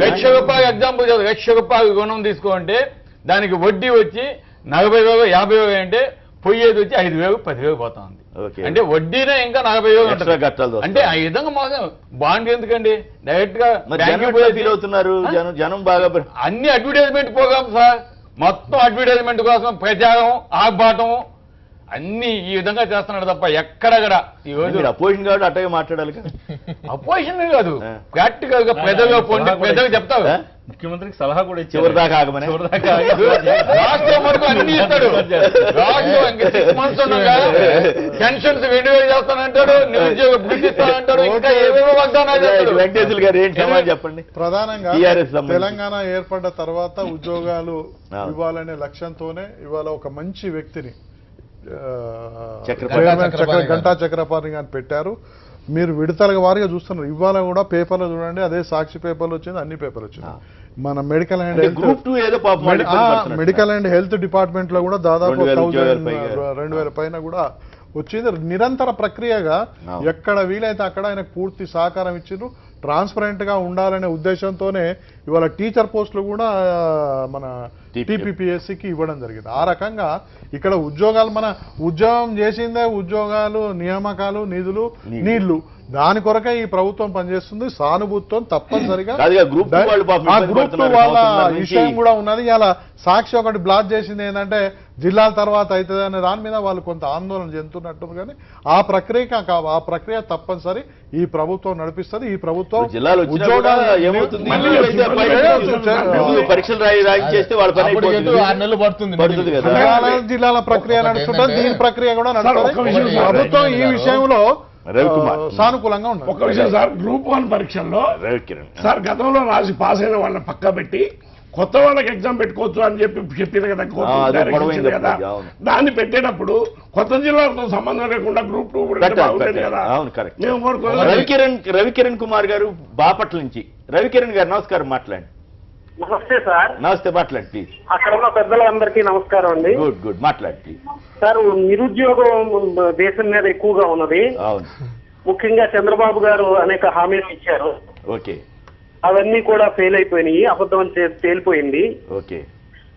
C: ₹1,00,000 ఎగ్జాంపుల్ చదువు, ₹1,00,000 రుణం తీసుకుంటే దానికి వడ్డీ వచ్చి 40,000 50,000 అంటే పోయేది వచ్చి 5,000 10,000 పోతా ఉంది. అంటే వడ్డీనే ఇంకా 40,000
A: కట్టాలి.
C: అంటే ఆ విధంగా మాత్రం బాండ్ ఎందుకండి? డైరెక్ట్ గా
A: ఫీల్ అవుతున్నారు జనం బాగా.
C: అన్ని అడ్వర్టైజ్మెంట్ ప్రోగ్రామ్ సార్, మొత్తం అడ్వర్టైజ్మెంట్ కోసం ప్రచారం, ఆర్భాటం అన్ని ఈ విధంగా చేస్తున్నాడు తప్ప ఎక్కడక్కడ. ఈ రోజు
A: అపోజిషన్ కాబట్టి అట్టగా మాట్లాడాలి.
C: అపోజిషన్ కాదు, ప్రాక్టికల్ గా పెద్దగా పొండి పెద్దగా చెప్తావు.
B: ముఖ్యమంత్రికి సలహా కూడా
A: చివరి దాకా ఆగమని.
C: రాష్ట్రం వరకు అన్ని ఇస్తాడు. రాష్ట్రం ఇంకా 6 months ఉండగా పెన్షన్స్ 2000 చేస్తానంటాడు, నిరుద్యోగ భృతి ఇస్తానంటాడు, ఇంకా ఏవేవో వాగ్దానాలు.
A: వెంకటేశ్వర గారు ఏంటి సమాధానం చెప్పండి.
H: ప్రధానంగా తెలంగాణ ఏర్పడ్డ తర్వాత ఉద్యోగాలు ఇవ్వాలనే లక్ష్యంతోనే ఇవాళ ఒక మంచి వ్యక్తిని గంటా చక్రపాణి గారిని పెట్టారు. మీరు విడతల వారిగా చూస్తున్నారు. ఇవాళ కూడా పేపర్లో చూడండి, అదే సాక్షి పేపర్లు వచ్చింది, అన్ని పేపర్లు వచ్చింది. మన మెడికల్ అండ్ హెల్త్ డిపార్ట్మెంట్ లో కూడా దాదాపు 2,000 పైన కూడా వచ్చింది. నిరంతర ప్రక్రియగా ఎక్కడ వీలైతే అక్కడ ఆయనకు పూర్తి సహకారం ఇచ్చిండ్రు. ట్రాన్స్పరెంట్ గా ఉండాలనే ఉద్దేశంతోనే ఇవాళ టీచర్ పోస్టులు కూడా మన టీపీపీఎస్సీకి ఇవ్వడం జరిగింది. ఆ రకంగా ఇక్కడ ఉద్యోగాలు మన ఉద్యోగం చేసిందే ఉద్యోగాలు, నియామకాలు, నిధులు, నీళ్లు, దాని కొరకే ఈ ప్రభుత్వం పనిచేస్తుంది. సానుభూతితో తప్పనిసరిగా
A: గ్రూప్
H: వాళ్ళ విషయం కూడా ఉన్నది. ఇలా సాక్షి ఒకటి బ్లాక్ చేసింది ఏంటంటే జిల్లాల తర్వాత అవుతుంది అనే దాని మీద వాళ్ళు కొంత ఆందోళన చెందుతున్నట్టు, కానీ ఆ ప్రక్రియ తప్పనిసరి ఈ ప్రభుత్వం నడిపిస్తుంది. ఈ ప్రభుత్వం జిల్లాల ప్రక్రియ నడుస్తుంటుంది, దీని ప్రక్రియ కూడా నడుస్తుంది. ప్రభుత్వం ఈ విషయంలో సానుకూలంగా ఉంది.
E: ఒక విషయం సార్, గ్రూప్ 1 పరీక్షల్లో సార్ గతంలో రాసి పాస్ అయిన వాళ్ళని పక్క పెట్టి కొత్త వాళ్ళకి ఎగ్జామ్ పెట్టుకోవచ్చు అని చెప్పారు కదా. దాన్ని పెట్టేటప్పుడు కొత్త జిల్లాలతో సంబంధం లేకుండా గ్రూప్ 2 బాగుంటుంది కదా.
A: రవికిరణ్ కుమార్ గారు బాపట్ల నుంచి. రవికిరణ్ గారు నమస్కారం, మాట్లాడండి.
L: నమస్తే సార్.
A: నమస్తే, మాట్లాడండి ప్లీజ్.
L: అక్కడ ఉన్న పెద్దలందరికీ నమస్కారం అండి.
A: గుడ్ గుడ్, మాట్లాడండి ప్లీజ్.
L: సార్, నిరుద్యోగం దేశం మీద ఎక్కువగా ఉన్నది.
A: అవును.
L: ముఖ్యంగా చంద్రబాబు గారు అనేక హామీలు ఇచ్చారు.
A: ఓకే.
L: అవన్నీ కూడా ఫెయిల్ అయిపోయినాయి, అబద్ధం అని తేలిపోయింది.
A: ఓకే.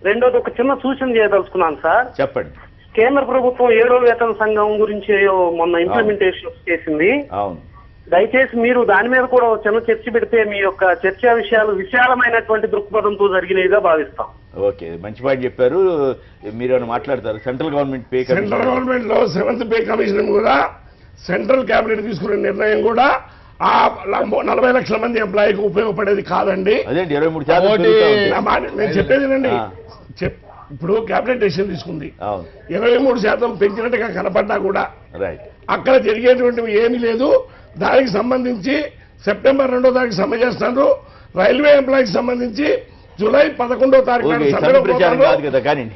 L: రెండోది ఒక చిన్న సూచన చేయదలుచుకున్నాను సార్.
A: చెప్పండి.
L: కేంద్ర ప్రభుత్వం 7వ వేతన సంఘం గురించి మొన్న ఇంప్లిమెంటేషన్ చేసింది.
A: అవును.
L: దయచేసి మీరు దాని మీద కూడా చిన్న చర్చ పెడితే మీ యొక్క చర్చా విషయాలు విశాలమైనటువంటి దృక్పథంతో జరిగినవిగా భావిస్తాం.
A: ఓకే, మంచి పాయింట్ చెప్పారు. మీరు ఏమైనా మాట్లాడతారు? Central government pay commission,
E: central government లో 7th పే కమిషన్ కూడా సెంట్రల్ కేబినెట్ తీసుకునే నిర్ణయం కూడా ఆ 40 లక్షల మంది ఎంప్లాయీకి ఉపయోగపడేది కాదండి.
A: అదేంటి 23%?
E: నేను చెప్పేదేనండి. ఇప్పుడు కేబినెట్ డెసిషన్ తీసుకుంది, 23% పెంచినట్టుగా కనపడ్డా కూడా అక్కడ జరిగేటువంటివి ఏమీ లేదు. దానికి సంబంధించి సెప్టెంబర్ 2వ తారీఖు సమ్మె చేస్తున్నారు. రైల్వే ఎంప్లాయీకి సంబంధించి జూలై 11వ తారీఖు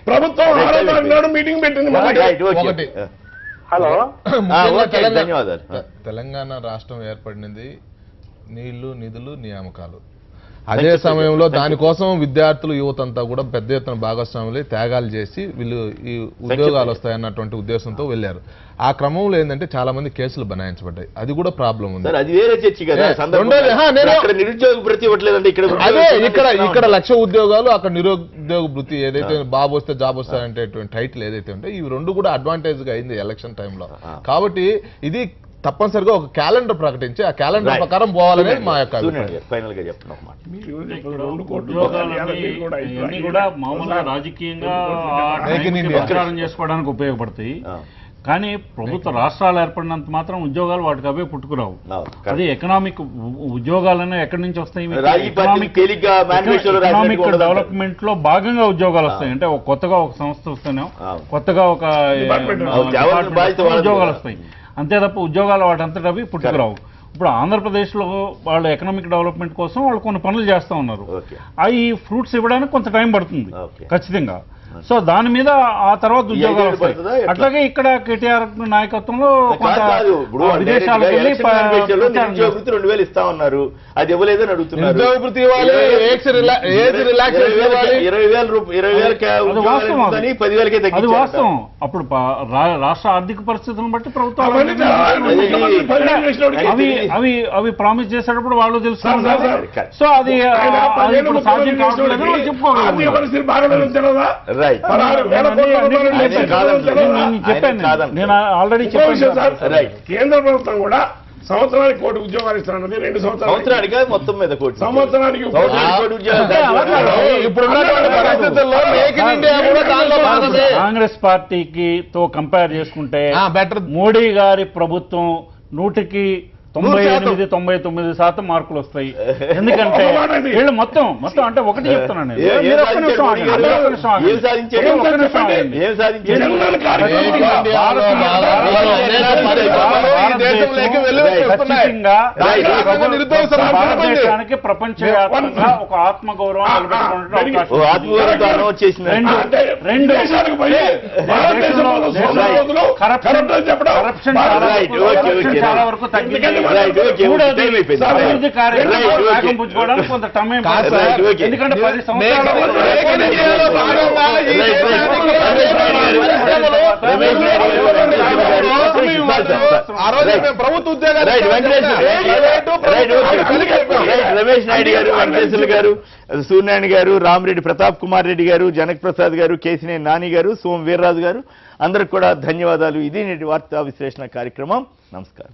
E: ప్రభుత్వం 6వ తారీఖు నాడు మీటింగ్ పెట్టింది.
L: హలో,
A: ధన్యవాదాలు.
F: తెలంగాణ రాష్ట్రం ఏర్పడినది నీళ్లు, నిధులు, నియామకాలు. అదే సమయంలో దానికోసం విద్యార్థులు, యువతంతా కూడా పెద్ద ఎత్తున భాగస్వాములు త్యాగాలు చేసి వీళ్ళు ఈ ఉద్యోగాలు వస్తాయన్నటువంటి ఉద్దేశంతో వెళ్ళారు. ఆ క్రమంలో ఏంటంటే చాలా మంది కేసులు బనాయించబడ్డాయి. అది కూడా ప్రాబ్లం ఉంది.
A: అది వేరే చర్చ కదా. నిరుద్యోగ భృతి ఇవ్వట్లేదంటే
F: అదే ఇక్కడ 1,00,000 ఉద్యోగాలు, అక్కడ నిరుద్యోగ భృతి ఏదైతే బాబు వస్తే జాబ్ వస్తాయంటే టైటిల్ ఏదైతే ఉంటే ఇవి రెండు కూడా అడ్వాంటేజ్ గా అయింది ఎలక్షన్ టైంలో. కాబట్టి ఇది తప్పనిసరిగా ఒక క్యాలెండర్ ప్రకటించి ఆ క్యాలెండర్ ప్రకారం పోవాలనేది మా యొక్క
A: ఫైనల్ గా చెప్తున్నాం.
B: ఇవన్నీ కూడా మామూలుగా రాజకీయంగా ప్రచారం చేసుకోవడానికి ఉపయోగపడతాయి. కానీ ప్రభుత్వ రాష్ట్రాలు ఏర్పడినంత మాత్రం ఉద్యోగాలు వాటికి అవే పుట్టుకురావు. అది ఎకనామిక్ ఉద్యోగాలనే ఎక్కడి నుంచి వస్తాయి? ఎకనామిక్ డెవలప్మెంట్ లో భాగంగా ఉద్యోగాలు వస్తాయి. అంటే కొత్తగా ఒక సంస్థ వస్తేనే, కొత్తగా ఒక ఉద్యోగాలు వస్తాయి అంతే తప్ప ఉద్యోగాలు వాటంతట అవి పుట్టుకురావు. ఇప్పుడు ఆంధ్రప్రదేశ్లో వాళ్ళు ఎకనామిక్ డెవలప్మెంట్ కోసం వాళ్ళు కొన్ని పనులు చేస్తూ ఉన్నారు. అవి ఫ్రూట్స్ ఇవ్వడానికి కొంత టైం పడుతుంది ఖచ్చితంగా. సో దాని మీద ఆ తర్వాత ఉద్యోగాలు వస్తాయి. అట్లాగే ఇక్కడ కేటీఆర్ నాయకత్వంలో విదేశాలకు వెళ్ళి
A: 2,000 ఇస్తా ఉన్నారు. అది ఇవ్వలేదని అడుగుతున్నారు. 20,000
B: అది వాస్తవం. అప్పుడు రాష్ట్ర ఆర్థిక పరిస్థితులను బట్టి ప్రభుత్వం అవి ప్రామిస్ చేసేటప్పుడు వాళ్ళు తెలుసుకున్నారు. సో అది ఇప్పుడు సాధ్యం కావట్లేదు చెప్పుకోగలరు.
E: నేను ఆల్రెడీ చెప్పాను. కేంద్ర ప్రభుత్వం కూడా సంవత్సరానికి 1 కోటి ఉద్యోగాలు ఇస్తానన్నది 2 సంవత్సరానికి
A: మొత్తం మీద కోటి
E: సంవత్సరానికి
B: కాంగ్రెస్ పార్టీకి తో కంపేర్ చేసుకుంటే మోడీ గారి ప్రభుత్వం 100కి 98-99% మార్కులు వస్తాయి. ఎందుకంటే వీళ్ళు మొత్తం అంటే ఒకటి చెప్తున్నాను భారతదేశానికి ప్రపంచవ్యాప్తంగా ఒక ఆత్మగౌరవం కరప్షన్ చాలా వరకు తగ్గింది. అభివృద్ధి కార్యక్రమం పుచ్చుకోవడానికి కొంత సమయం పడుతుంది. ఎందుకంటే 10 సంవత్సరాలు
H: ఆ రోజు మేము ప్రభుత్వ ఉద్యోగాలు
A: రమేష్ నాయుడు గారు, వెంకటేశ్వర్లు గారు, సూర్యనారాయణ గారు, రామిరెడ్డి ప్రతాప్ కుమార్ రెడ్డి గారు, జనక్ ప్రసాద్ గారు, కేసినేని నాని గారు, సోమ వీర్రాజు గారు, అందరికి కూడా ధన్యవాదాలు. ఇది నేటి వార్తా విశ్లేషణ కార్యక్రమం. నమస్కారం.